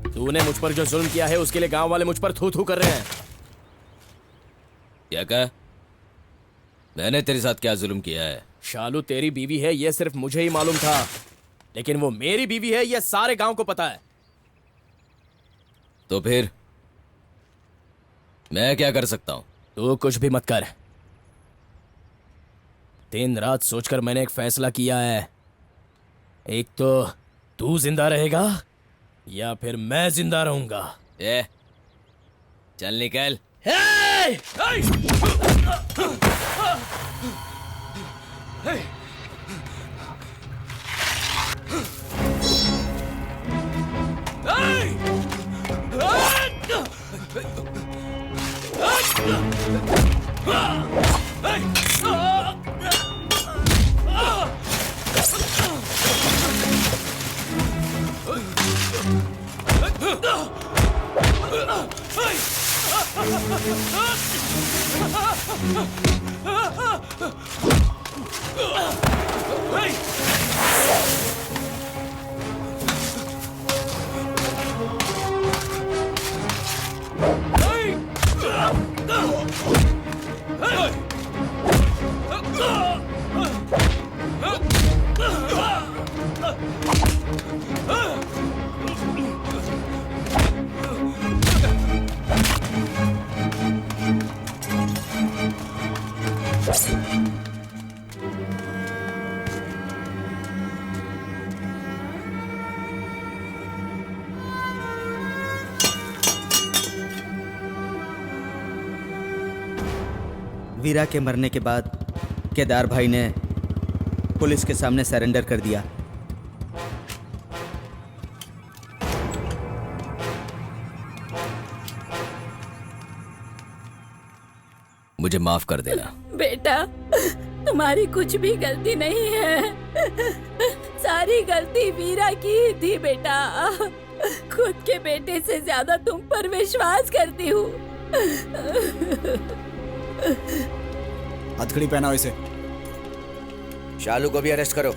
तूने मुझ पर जो जुल्म किया है उसके लिए गांव वाले मुझ पर थू थू कर रहे हैं। क्या कहा? मैंने तेरे साथ क्या जुल्म किया है? शालू तेरी बीवी है यह सिर्फ मुझे ही मालूम था, लेकिन वो मेरी बीवी है यह सारे गांव को पता है। तो फिर मैं क्या कर सकता हूं? तू कुछ भी मत कर। दिन रात सोचकर मैंने एक फैसला किया है, एक तो तू जिंदा रहेगा या फिर मैं जिंदा रहूंगा। चल निकल। वीरा के मरने के बाद केदार भाई ने पुलिस के सामने सरेंडर कर दिया। मुझे माफ कर देना। बेटा, तुम्हारी कुछ भी गलती नहीं है, सारी गलती वीरा की ही थी बेटा। खुद के बेटे से ज्यादा तुम पर विश्वास करती हूँ। हथकड़ी पहनाओ इसे। शालू को भी अरेस्ट करो।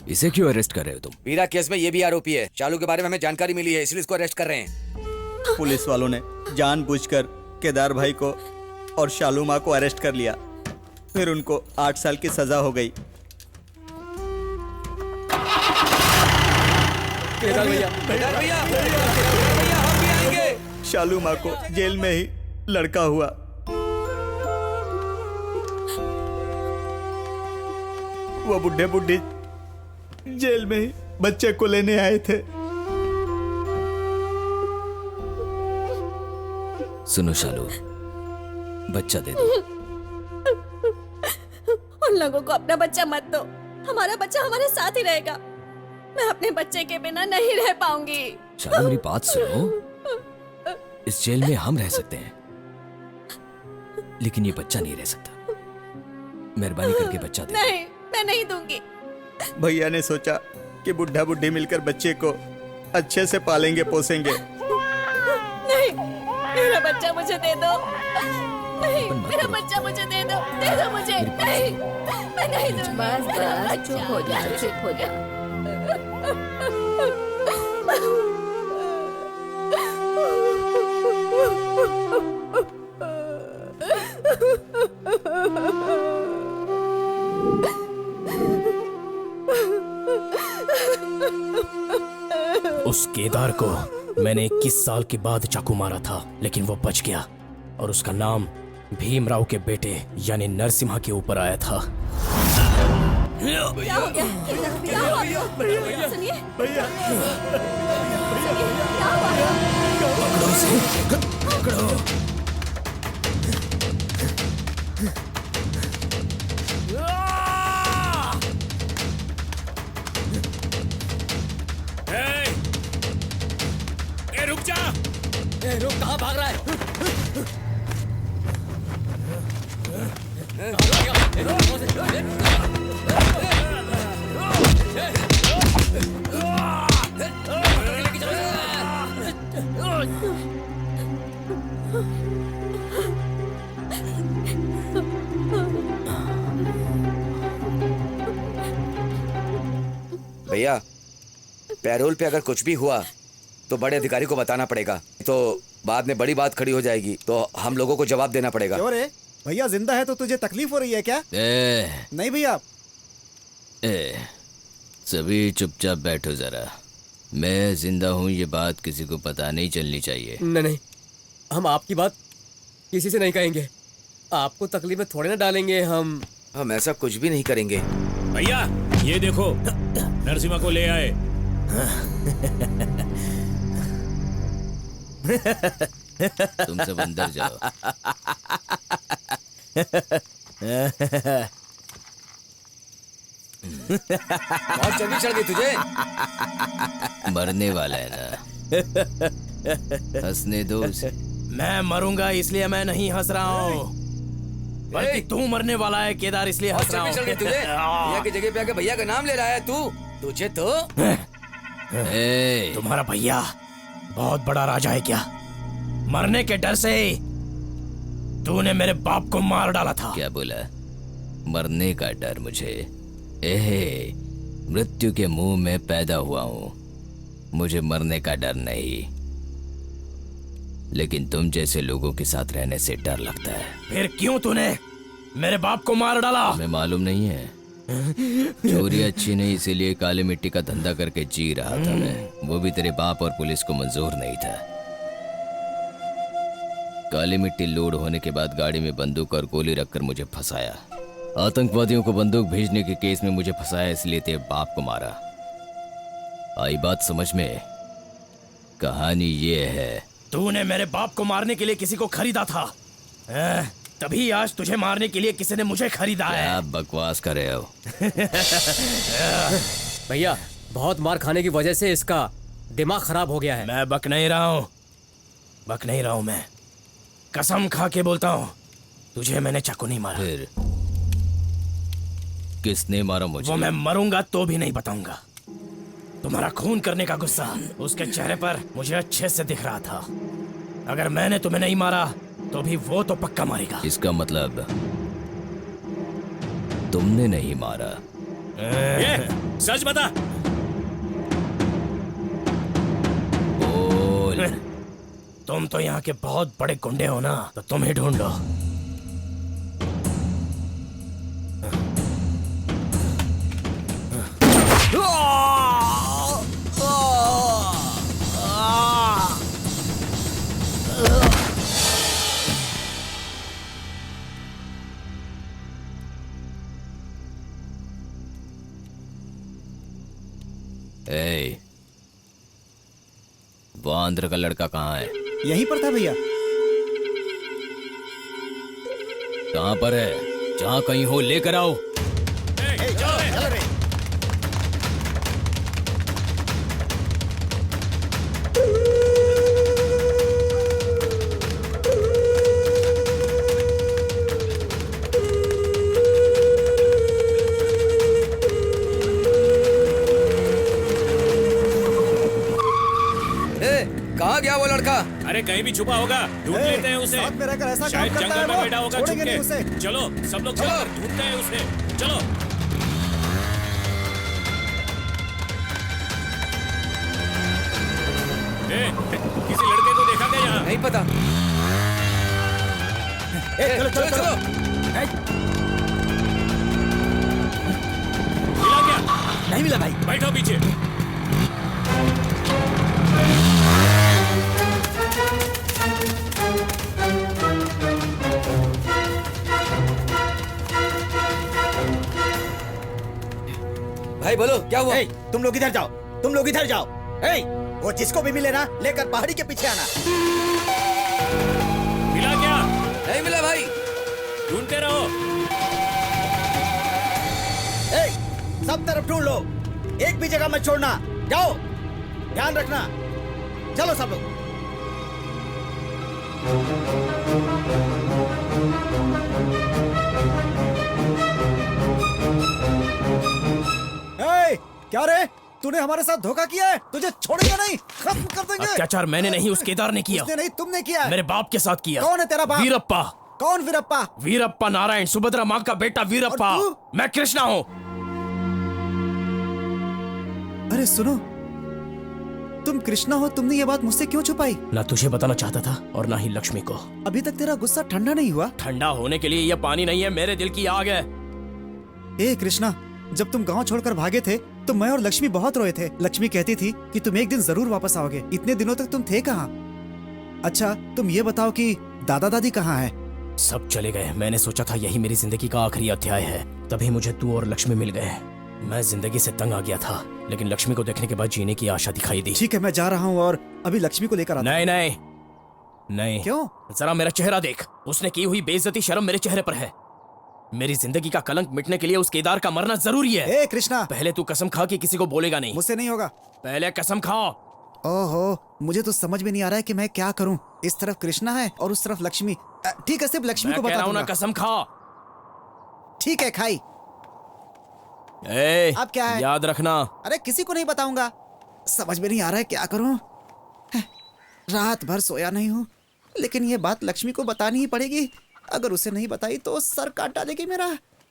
इसे क्यों अरेस्ट कर रहे हो तुम? वीरा केस में ये भी आरोपी है। शालू के बारे में हमें जानकारी मिली है, इसलिए इसको अरेस्ट कर रहे हैं। पुलिस वालों ने जानबूझकर केदार भाई को और शालू माँ को अरेस्ट कर लिया, फिर उनको 8 साल की सजा हो गई। केदार भैया, हम भी आएंगे। शालू माँ को जेल में ही लड़का हुआ। वो बुढ़े बुढ़ी जेल में ही बच्चे को लेने आए थे। सुनो शालू, बच्चा दे दो। उन लोगों को अपना बच्चा मत दो, हमारा बच्चा हमारे साथ ही रहेगा। मैं अपने बच्चे के बिना नहीं रह पाऊंगी। शालू मेरी बात सुनो, इस जेल में हम रह सकते हैं, लेकिन ये बच्चा नहीं रह सकता। मेहरबानी करके बच्चा दे। नहीं, मैं नहीं दूंगी। भैया ने सोचा कि बुढ़ा बुढ़ी मिलकर बच्चे को अच्छे से पालेंगे पोसेंगे। नहीं, मेरा बच्चा मुझे दे दो। नहीं, मेरा बच्चा मुझे दे दो मुझे। नहीं, मैं नहीं दूंगी। बस चुप हो जा, चुप हो जा। उस केदार को मैंने 21 साल के बाद चाकू मारा था, लेकिन वो बच गया और उसका नाम भीमराव के बेटे यानी नरसिम्हा के ऊपर आया था। क्या हो गया? क्या हुआ? सुनिए भैया, क्या हुआ? पकड़ो। रुक जा। रुक, कहाँ भाग रहा है? भैया, पैरोल पे अगर कुछ भी हुआ तो बड़े अधिकारी को बताना पड़ेगा, तो बाद में बड़ी बात खड़ी हो जाएगी, तो हम लोगों को जवाब देना पड़ेगा। क्यों रे भैया, जिंदा है तो तुझे तकलीफ हो रही है क्या? ए, नहीं भैया। सभी चुपचाप बैठो जरा। मैं जिंदा हूँ ये बात किसी को पता नहीं चलनी चाहिए। नहीं, हम आपकी बात किसी से नहीं कहेंगे। आपको तकलीफ में थोड़े ना डालेंगे। हम ऐसा कुछ भी नहीं करेंगे। भैया ये देखो, नरसिम्हा को ले आए। तुम सब अंदर जाओ। बहुत जल्दी चढ़ गई तुझे। मरने वाला है ना, हंसने दो उसे। मैं मरूंगा इसलिए मैं नहीं हंस रहा हूँ, बल्कि तू मरने वाला है केदार, इसलिए हंस रहा हूँ। तुझे भैया की जगह पे आके भैया का नाम ले रहा है तू। तुझे तो तुम्हारा भैया बहुत बड़ा राजा है क्या? मरने के डर से तूने मेरे बाप को मार डाला था। क्या बोला? मरने का डर मुझे? मृत्यु के मुंह में पैदा हुआ हूं, मुझे मरने का डर नहीं, लेकिन तुम जैसे लोगों के साथ रहने से डर लगता है। फिर क्यों तूने मेरे बाप को मार डाला? तुम्हें मालूम नहीं है? चोरी अच्छी नहीं, इसीलिए काली मिट्टी का धंधा करके जी रहा था मैं। वो भी तेरे बाप और पुलिस को मंजूर नहीं था। काली मिट्टी लोड होने के बाद गाड़ी में बंदूक और गोली रखकर मुझे फंसाया। आतंकवादियों को बंदूक भेजने के केस में मुझे फंसाया, इसलिए तेरे बाप को मारा। आई बात समझ में? कहानी ये है। तूने मेरे बाप को मारने के लिए किसी को खरीदा था, तभी आज तुझे मारने के लिए किसी ने मुझे खरीदा है। आप बकवास कर रहे हो। भैया बहुत मार खाने की वजह से इसका दिमाग खराब हो गया है। मैं बक नहीं रहा हूँ, मैं कसम खा के बोलता हूँ, तुझे मैंने चाकू नहीं मारा। फिर किसने मारा मुझे? वो मैं मरूंगा तो भी नहीं बताऊंगा। तुम्हारा खून करने का गुस्सा उसके चेहरे पर मुझे अच्छे से दिख रहा था। अगर मैंने तुम्हें नहीं मारा तो भी वो तो पक्का मारेगा। इसका मतलब तुमने नहीं मारा? ये सच बता। बोल। तुम तो यहाँ के बहुत बड़े गुंडे हो ना, तो तुम ही ढूंढ लो। वो आंध्र का लड़का कहाँ है? यहीं पर था भैया। कहाँ पर है? जहाँ कहीं हो लेकर आओ। कहाँ गया वो लड़का? अरे कहीं भी छुपा होगा, ढूंढ लेते हैं उसे। साथ में रहकर ऐसा शायद काम करता जंगल है में वो। बैठा होगा छोड़ेंगे नहीं छुप के। चलो सब लोग चलो ढूंढते हैं उसे। चलो किसी लड़के को देखा क्या यहाँ? नहीं पता। चलो चलो चलो। मिला क्या? नहीं मिला भाई। बैठो पीछे। भाई बोलो क्या हुआ? तुम लोग इधर जाओ। वो जिसको भी मिले ना, लेकर पहाड़ी के पीछे आना। मिला क्या? नहीं मिला भाई। ढूंढते रहो। सब तरफ ढूंढ लो, एक भी जगह मत छोड़ना। जाओ, ध्यान रखना। चलो सब लोग। क्या रे, तूने हमारे साथ धोखा किया है, तुझे छोड़ेंगे नहीं, खत्म कर देंगे। अत्याचार मैंने नहीं, उस केदार ने किया। उसने नहीं, तुमने किया। मेरे बाप के साथ किया। कौन है तेरा बाप? वीरप्पा। कौन वीरप्पा? वीरप्पा नारायण, सुभद्रा माँ का बेटा वीरप्पा। मैं कृष्णा हूँ। अरे सुनो, तुम कृष्णा हो, तुमने ये बात मुझसे क्यों छुपाई? ना तुझे बताना चाहता था और ना ही लक्ष्मी को। अभी तक तेरा गुस्सा ठंडा नहीं हुआ? ठंडा होने के लिए यह पानी नहीं है, मेरे दिल की आग है। ए कृष्णा, जब तुम गांव छोड़कर भागे थे तो मैं और लक्ष्मी बहुत रोए थे। लक्ष्मी कहती थी कि तुम एक दिन जरूर वापस आओगे। इतने दिनों तक तुम थे कहाँ? अच्छा तुम ये बताओ कि दादा दादी कहाँ है? सब चले गए। मैंने सोचा था यही मेरी जिंदगी का आखिरी अध्याय है, तभी मुझे तू और लक्ष्मी मिल गए। मैं जिंदगी से तंग आ गया था, लेकिन लक्ष्मी को देखने के बाद जीने की आशा दिखाई दी। ठीक है, मैं जा रहा हूँ और अभी लक्ष्मी को लेकर आता हूं। नहीं नहीं नहीं। क्यों? जरा मेरा चेहरा देख। उसने की हुई बेइज्जती शर्म मेरे चेहरे पर है। मेरी जिंदगी का कलंक मिटने के लिए उस केदार का मरना जरूरी है। ए कृष्णा, पहले तू कसम खा कि किसी को बोलेगा नहीं। मुझसे नहीं होगा। पहले कसम खा। ओहो, मुझे तो समझ में नहीं आ रहा है कि मैं क्या करूं। इस तरफ कृष्णा है और उस तरफ लक्ष्मी। ठीक है, सिर्फ लक्ष्मी को मैं कह बता रहा हूं ना, दूंगा। कसम खा। ठीक है, खाई। अब क्या है? याद रखना। अरे किसी को नहीं बताऊंगा। समझ में नहीं आ रहा है क्या करूं। रात भर सोया नहीं हूं, लेकिन ये बात लक्ष्मी को बतानी ही पड़ेगी। अगर उसे नहीं बताई तो सर काट डालेगी मेरा।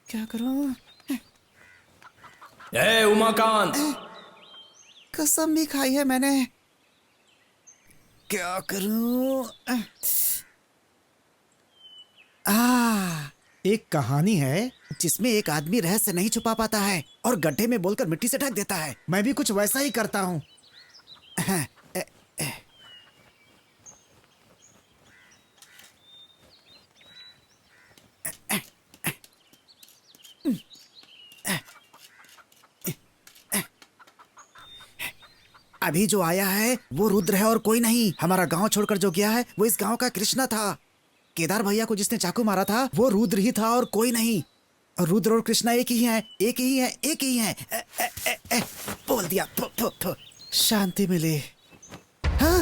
क्या करूं? ए उमाकांत, कसम भी खाई है मैंने। क्या करूं? एक कहानी है जिसमें एक आदमी रहस्य नहीं छुपा पाता है और गड्ढे में बोलकर मिट्टी से ढक देता है। मैं भी कुछ वैसा ही करता हूं। अभी जो आया है वो रुद्र है और कोई नहीं। हमारा गांव छोड़कर जो गया है वो इस गांव का कृष्णा था। केदार भैया को जिसने चाकू मारा था वो रुद्र ही था और कोई नहीं। और रुद्र और कृष्णा एक ही हैं, एक ही हैं, एक ही हैं। बोल दिया। शांति मिली। हाँ?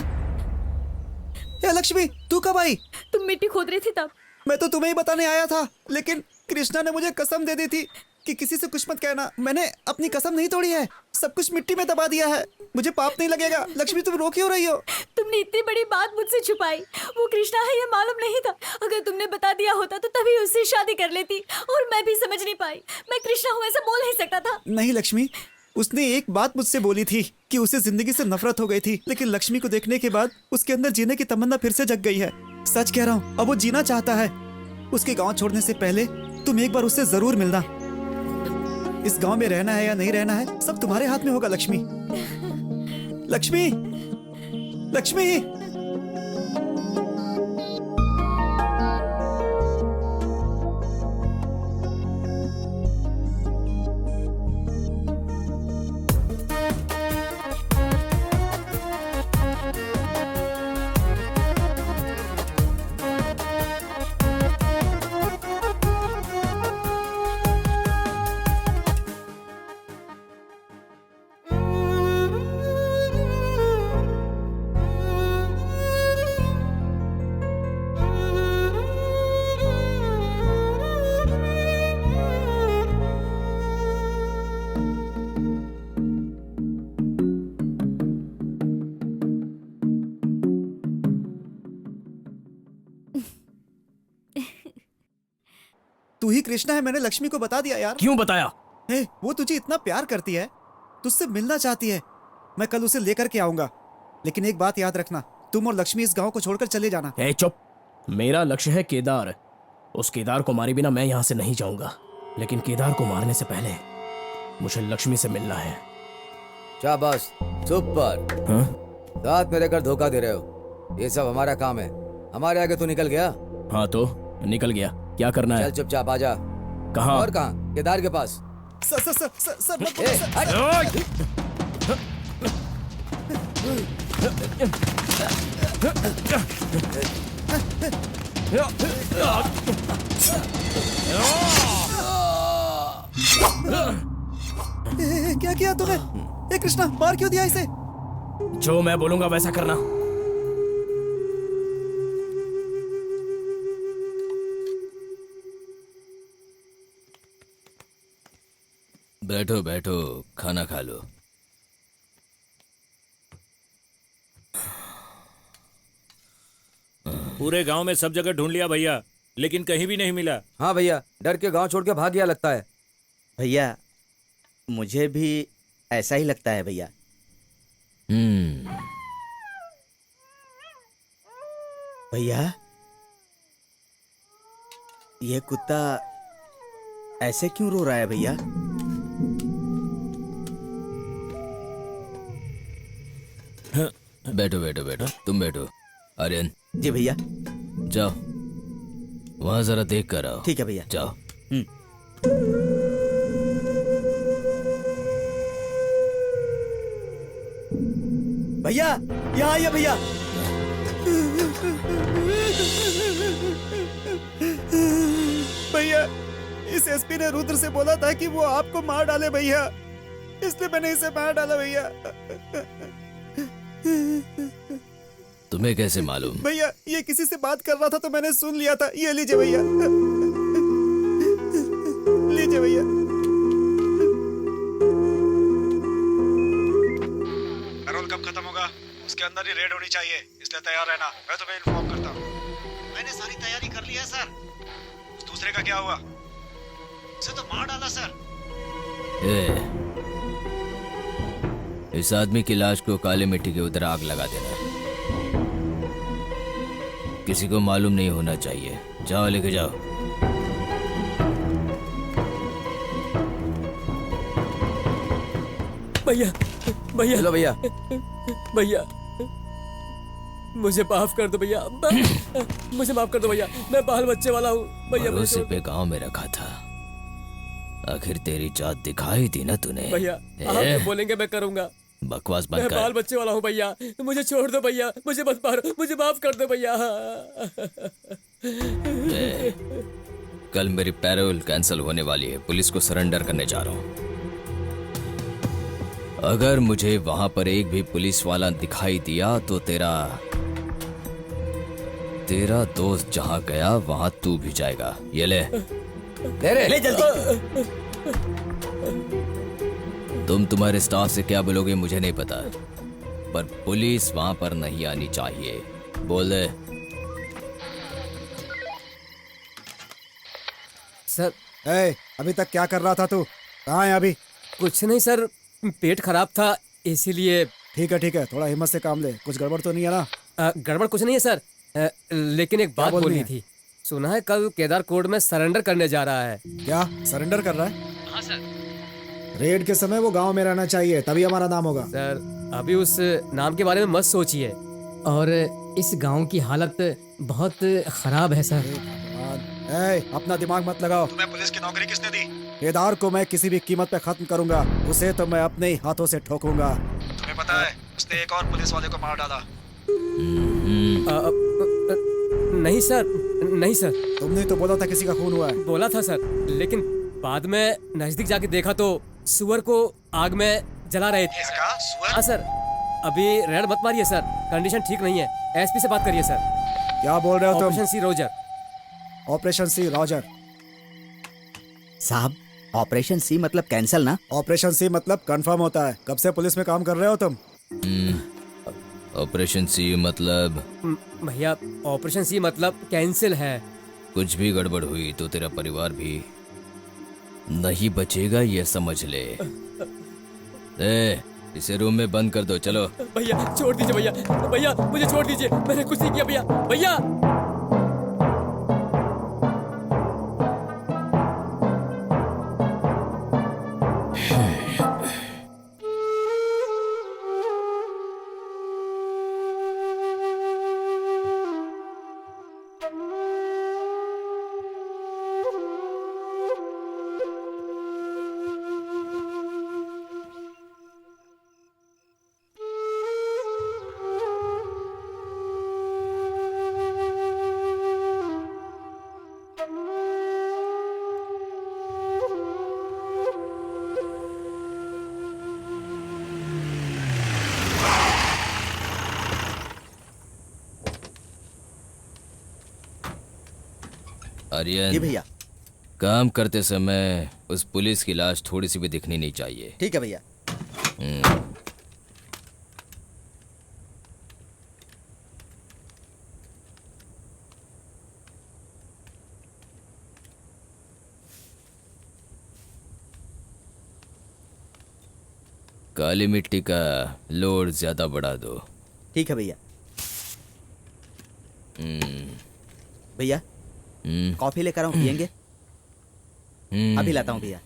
ए लक्ष्मी, तू कब आई? तुम मिट्टी खोद रही थी तब। मैं तो तुम्हें ही बताने आया था, लेकिन कृष्णा ने मुझे कसम दे दी थी कि किसी से कुछ मत कहना। मैंने अपनी कसम नहीं तोड़ी है, सब कुछ मिट्टी में दबा दिया है। मुझे पाप नहीं लगेगा। लक्ष्मी तुम रो क्यों रही हो? तुमने इतनी बड़ी बात मुझसे छुपाई। वो कृष्णा है ये मालूम नहीं था। अगर तुमने बता दिया होता तो तभी उससे शादी कर लेती, और मैं भी समझ नहीं पाई। मैं कृष्णा हूँ ऐसा बोल नहीं सकता था। नहीं लक्ष्मी, उसने एक बात मुझसे बोली थी कि उसे जिंदगी से नफरत हो गई थी, लेकिन लक्ष्मी को देखने के बाद उसके अंदर जीने की तमन्ना फिर से जग गई है। सच कह रहा हूँ, अब वो जीना चाहता है। उसके गांव छोड़ने से पहले तुम एक बार उससे जरूर मिलना। इस गांव में रहना है या नहीं रहना है सब तुम्हारे हाथ में होगा लक्ष्मी। लक्ष्मी, लक्ष्मी। तू ही कृष्णा है, मैंने लक्ष्मी को बता दिया यार। क्यों बताया? वो तुझे इतना प्यार करती है, तुझसे मिलना चाहती है। मैं कल उसे लेकर के आऊंगा, लेकिन एक बात याद रखना, तुम और लक्ष्मी इस गांव को छोड़कर चले जाना। चुप। मेरा लक्ष्य है केदार। उस केदार को मारे बिना मैं यहाँ से नहीं जाऊंगा, लेकिन केदार को मारने से पहले मुझे लक्ष्मी से मिलना है। शाबाश, सुपर। साथ में रहकर धोखा दे रहे हो। ये सब हमारा काम है। हमारे आगे तू निकल गया। हाँ तो निकल गया, क्या करना है? चल चुपचाप आजा। कहाँ? और कहाँ? केदार के पास। सर मत बोलो, क्या किया तूने? कृष्णा, मार क्यों दिया इसे? जो मैं बोलूंगा वैसा करना। बैठो बैठो, खाना खा लो। पूरे गांव में सब जगह ढूंढ लिया भैया, लेकिन कहीं भी नहीं मिला। हाँ भैया, डर के गांव छोड़ के भाग गया लगता है। भैया मुझे भी ऐसा ही लगता है भैया। भैया ये कुत्ता ऐसे क्यों रो रहा है भैया? बैठो बैठो बैठो, तुम बैठो। आर्यन। जी भैया। जाओ वहां जरा देख कर आओ। ठीक है भैया। जाओ। भैया यहाँ आइए भैया। भैया इस एसपी ने रुद्र से बोला था कि वो आपको मार डाले भैया, इसलिए मैंने इसे मार डाला भैया। तुम्हें कैसे मालूम? भैया ये किसी से बात कर रहा था तो मैंने सुन लिया था। ये लीजिए भैया, लीजिए भैया। पैरोल कब खत्म होगा? उसके अंदर ही रेड होनी चाहिए, इसलिए तैयार रहना। मैं तुम्हें इन्फॉर्म करता हूँ। मैंने सारी तैयारी कर ली है सर। उस दूसरे का क्या हुआ? उसे तो मार डाला सर। इस आदमी की लाश को काली मिट्टी के उधर आग लगा देना। किसी को मालूम नहीं होना चाहिए। जाओ लेके जाओ। भैया भैया हेलो भैया। भैया मुझे माफ कर दो भैया, मुझे माफ कर दो भैया, मैं बाल बच्चे वाला हूँ भैया। भरोसे पे गांव में रखा था, आखिर तेरी जात दिखाई दी ना तूने। भैया आप जो बोलेंगे मैं करूँगा। बकवास बंद मैं कर। बाल बच्चे वाला हूँ भैया, मुझे छोड़ दो भैया, मुझे मत मारो, मुझे माफ कर दो भैया। कल मेरी पैरोल कैंसिल होने वाली है, पुलिस को सरेंडर करने जा रहा हूँ। अगर मुझे वहां पर एक भी पुलिस वाला दिखाई दिया तो तेरा दोस्त जहां गया वहां तू भी जाएगा। ये ले ले जल्दी। तुम तुम्हारे स्टाफ से क्या बोलोगे मुझे नहीं पता, पर पुलिस वहां पर नहीं आनी चाहिए। बोल दे। सर अभी तक क्या कर रहा था तू? कहाँ है अभी? कुछ नहीं सर, पेट खराब था इसीलिए। ठीक है, थोड़ा हिम्मत से काम ले। कुछ गड़बड़ तो नहीं है ना? गड़बड़ कुछ नहीं है सर, लेकिन एक बात बोलनी थी। सुना है कल केदार कोर्ट में सरेंडर करने जा रहा है। क्या सरेंडर कर रहा है? हाँ सर। रेड के समय वो गांव में रहना चाहिए, तभी हमारा नाम होगा। सर अभी उस नाम के बारे में मत सोचिए, और इस गांव की हालत बहुत खराब है सर। अपना दिमाग मत लगाओ। तुम्हें पुलिस की नौकरी किसने दी? केदार को मैं किसी भी कीमत पे खत्म करूंगा, उसे तो मैं अपने ही हाथों से ठोकूंगा। तुम्हें पता है उसने एक और पुलिस वाले को मार डाला। नहीं सर, नहीं सर। तुमने तो बोला था किसी का खून हुआ है। बोला था सर, लेकिन बाद में नजदीक जाके देखा तो सुअर को आग में जला रहे थे। हाँ सर, अभी रेड मत मारिए सर, कंडीशन ठीक नहीं है। एसपी से बात करिए सर। क्या बोल रहे हो तुम? Operation C Roger. Operation C Roger? साहब ऑपरेशन सी मतलब कैंसल ना? ऑपरेशन सी मतलब कंफर्म होता है। कब से पुलिस में काम कर रहे हो तुम? ऑपरेशन सी मतलब? भैया ऑपरेशन सी मतलब कैंसिल है। कुछ भी गड़बड़ हुई तो तेरा परिवार भी नहीं बचेगा, ये समझ ले। इसे रूम में बंद कर दो, चलो। भैया छोड़ दीजिए भैया, भैया मुझे छोड़ दीजिए, मैंने कुछ नहीं किया भैया। भैया आर्यन। जी भैया। काम करते समय उस पुलिस की लाश थोड़ी सी भी दिखनी नहीं चाहिए। ठीक है भैया। काली मिट्टी का लोड ज्यादा बढ़ा दो। ठीक है भैया। भैया कॉफी लेकर आऊं, पियेंगे? अभी लाता हूँ भैया।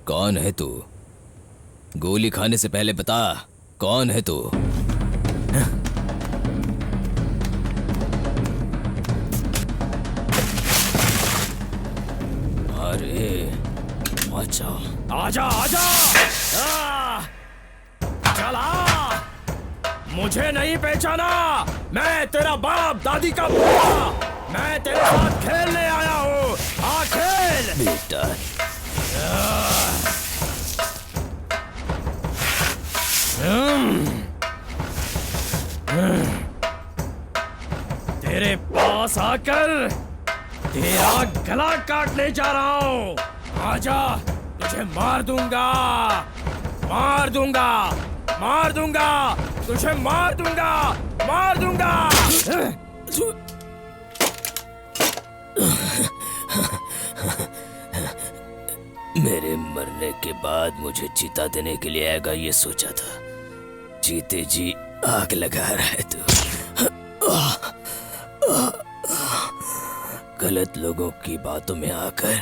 कौन है तू? गोली खाने से पहले बता, कौन है तू? अरे आजा आजा आजा, चला। मुझे नहीं पहचाना? मैं तेरा बाप दादी का बेटा, मैं तेरे साथ खेलने आया हूँ। हाँ खेल बेटा। तेरे पास आकर तेरा गला काटने जा रहा हूँ। आजा, तुझे मार दूंगा, मार दूंगा, मार दूंगा, तुझे मार दूंगा, मार दूंगा। मेरे मरने के बाद मुझे चिता देने के लिए आएगा ये सोचा था। जीते जी आग लगा रहा है तू। गलत लोगों की बातों में आकर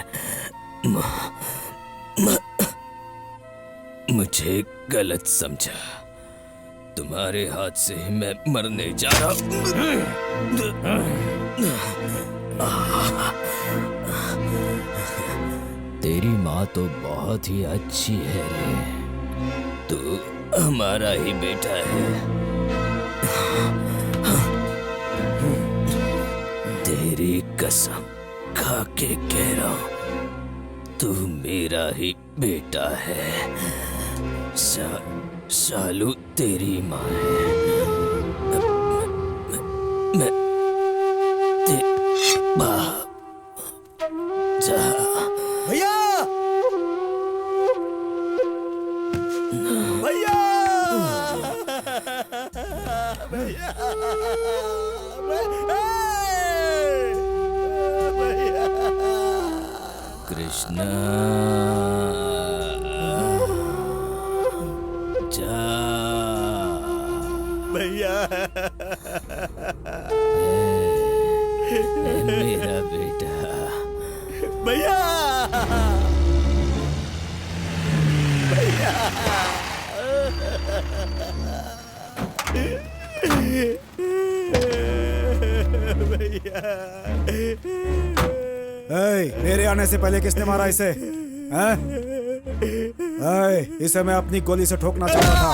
मुझे गलत समझा। तुम्हारे हाथ से मैं मरने जा रहा हूँ। तेरी माँ तो बहुत ही अच्छी है रे। तू हमारा ही बेटा है। तेरी कसम खा के कह रहा हूँ, तू मेरा ही बेटा है। सालू तेरी माँ है। मैं बाप जा। भैया, भैया, भैया, भैया, कृष्णा जा। भैया, मेरा बेटा। भैया, भैया, भैया, मेरे आने से पहले किसने मारा इसे? हैं? इसे मैं अपनी गोली से ठोकना चाहता था।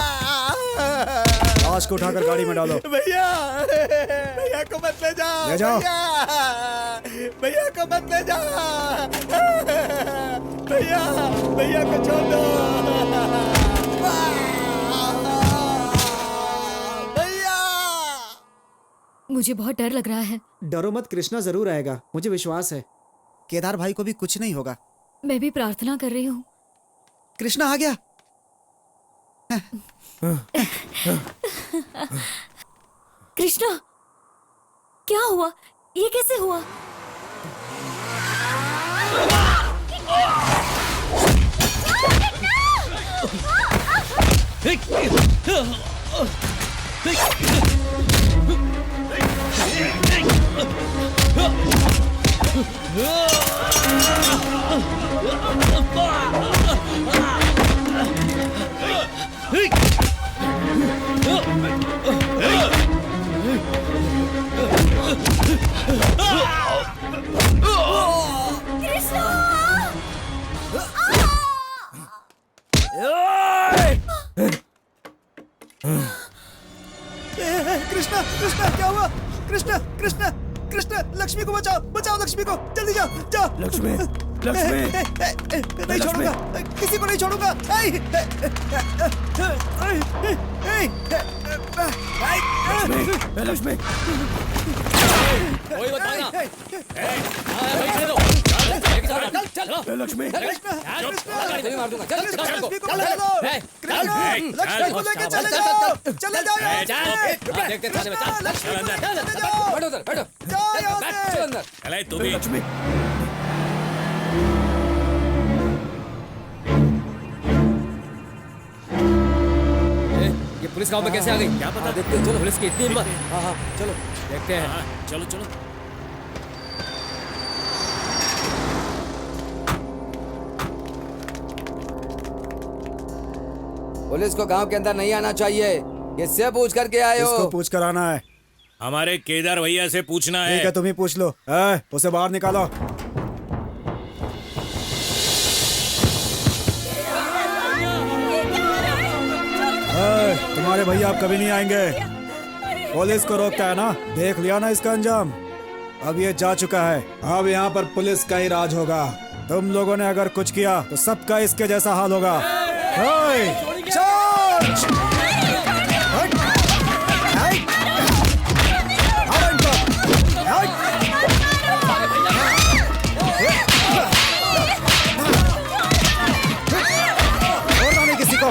लाश को उठाकर गाड़ी में डालो। भैया, भैया को मत ले जाओ। ले जाओ। भैया को मत ले जाओ। भैया, भैया को छोड़ दो। मुझे बहुत डर लग रहा है। डरो मत, कृष्णा जरूर आएगा, मुझे विश्वास है। केदार भाई को भी कुछ नहीं होगा। मैं भी प्रार्थना कर रही हूँ। कृष्णा आ गया। कृष्णा, क्या हुआ? ये कैसे हुआ? कृष्णा, कृष्णा क्या हुआ? कृष्णा, कृष्णा, कृष्णा, लक्ष्मी को बचाओ, बचाओ लक्ष्मी को, जल्दी जाओ, जाओ। लक्ष्मी, लक्ष्मी, नहीं छोड़ूंगा, किसी को नहीं छोड़ूंगा। लक्ष्मी, कोई मत भागना। लक्ष्मी, लक्ष्मी मार दूंगा। चल, लक्ष्मी को लेके चले जाओ, चले जाओ। देखते थाने में। चल, बैठो उधर, बैठो। चल अंदर। चले तू भी। लक्ष्मी, ये पुलिस गांव में कैसे आ गई? क्या पता। देखते हैं, चलो। पुलिस की इतनी हिम्मत। हाँ हाँ, चलो देखते हैं। चलो चलो। पुलिस को गांव के अंदर नहीं आना चाहिए। किससे पूछ करके आए हो? इसको पूछ कर आना है। हमारे केदार भैया से पूछना है। ठीक है, तुम ही पूछ लो। उसे बाहर निकालो। तुम्हारे भैया अब कभी नहीं आएंगे। पुलिस को रोकता है ना, देख लिया ना इसका अंजाम। अब ये जा चुका है, अब यहाँ पर पुलिस का ही राज होगा। तुम लोगों ने अगर कुछ किया तो सबका इसके जैसा हाल होगा। किसी को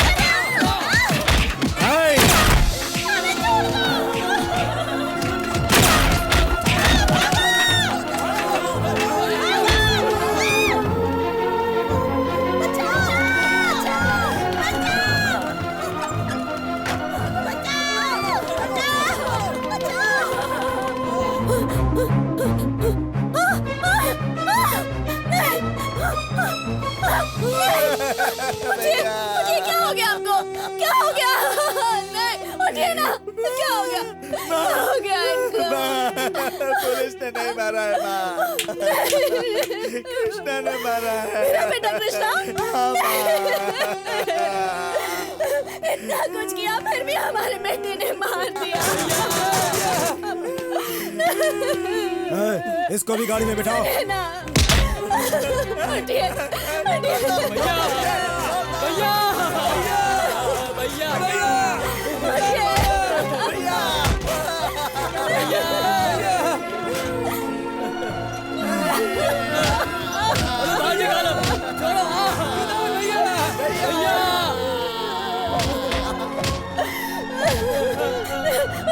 मुझे क्या हो गया आपको? क्या हो गया? नहीं, उठिए ना। क्या हो गया? क्या हो गया इनको? पुलिस ने नहीं मारा है माँ, कृष्णा ने मारा है। मेरा बेटा कृष्णा। इतना कुछ किया फिर भी हमारे बेटे ने मार दिया। इसको भी गाड़ी में बिठाओ। उठिए, भैया, भैया, भैया, भैया,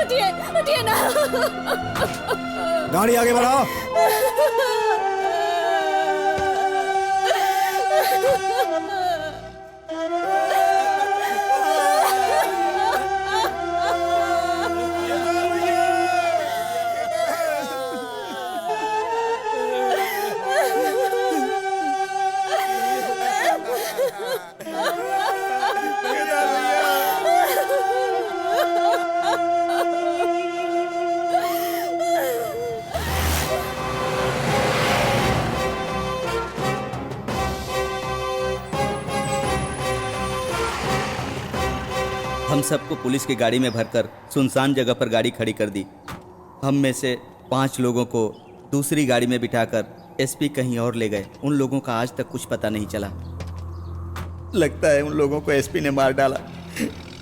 उठिए, उठिए ना। गाड़ी आगे बढ़ाओ। हम सबको पुलिस की गाड़ी में भरकर सुनसान जगह पर गाड़ी खड़ी कर दी। हम में से 5 लोगों को दूसरी गाड़ी में बिठाकर एसपी कहीं और ले गए। उन लोगों का आज तक कुछ पता नहीं चला। लगता है उन लोगों को एसपी ने मार डाला।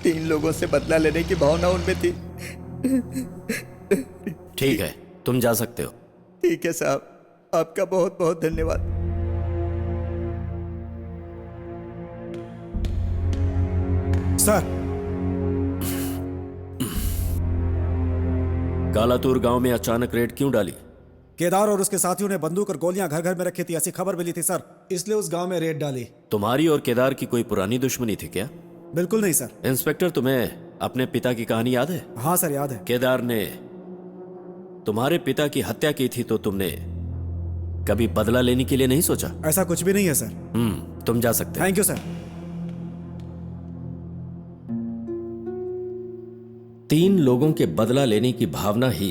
3 लोगों से बदला लेने की भावना उनमें थी। ठीक है, तुम जा सकते हो। ठीक है साहब, आपका बहुत बहुत धन्यवाद। सर, कालातूर गांव में अचानक रेड क्यों डाली? केदार और उसके साथियों ने बंदूक और गोलियां घर घर में रखी थी, ऐसी खबर मिली थी सर, इसलिए उस गांव में रेड डाली। तुम्हारी और केदार की कोई पुरानी दुश्मनी थी क्या? बिल्कुल नहीं सर। इंस्पेक्टर, तुम्हें अपने पिता की कहानी याद है? हाँ सर, याद है। केदार ने तुम्हारे पिता की हत्या की थी तो तुमने कभी बदला लेने के लिए नहीं सोचा? ऐसा कुछ भी नहीं है सर। तुम जा सकते हो। Thank you sir. 3 लोगों के बदला लेने की भावना ही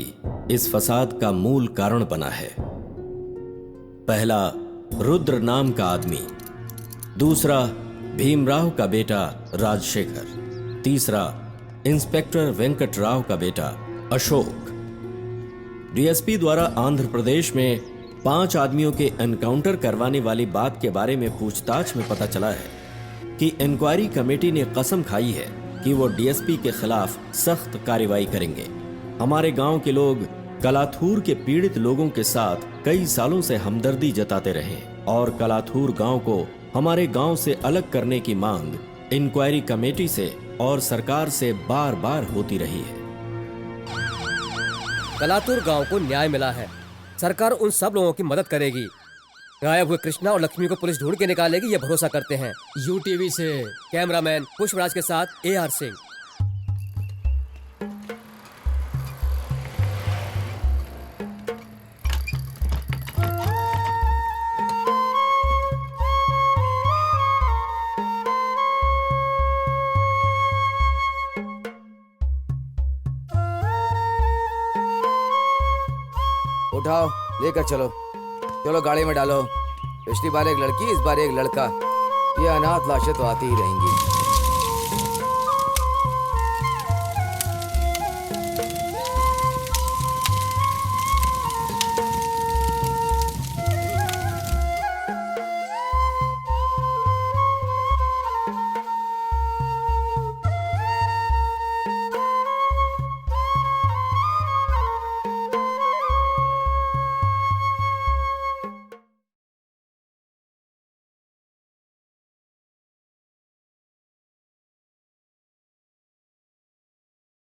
इस फसाद का मूल कारण बना है। पहला, रुद्र नाम का आदमी। दूसरा, भीमराव का बेटा राजशेखर। तीसरा, इंस्पेक्टर वेंकट राव का बेटा अशोक। डीएसपी द्वारा आंध्र प्रदेश में 5 आदमियों के एनकाउंटर करवाने वाली बात के बारे में पूछताछ में पता चला है कि इंक्वायरी कमेटी ने कसम खाई है कि वो डीएसपी के खिलाफ सख्त कार्रवाई करेंगे। हमारे गांव के लोग कलाथूर के पीड़ित लोगों के साथ कई सालों से हमदर्दी जताते रहे और कलाथूर गांव को हमारे गांव से अलग करने की मांग इंक्वायरी कमेटी से और सरकार से बार बार होती रही है। कलातूर गांव को न्याय मिला है। सरकार उन सब लोगों की मदद करेगी। गायब हुए कृष्णा और लक्ष्मी को पुलिस ढूंढ के निकालेगी, ये भरोसा करते हैं। यूटीवी से कैमरामैन पुष्पराज के साथ AR सिंह। उठाओ, लेकर चलो। चलो गाड़ी में डालो। पिछली बार एक लड़की, इस बार एक लड़का। ये अनाथ लाशें तो आती ही रहेंगी।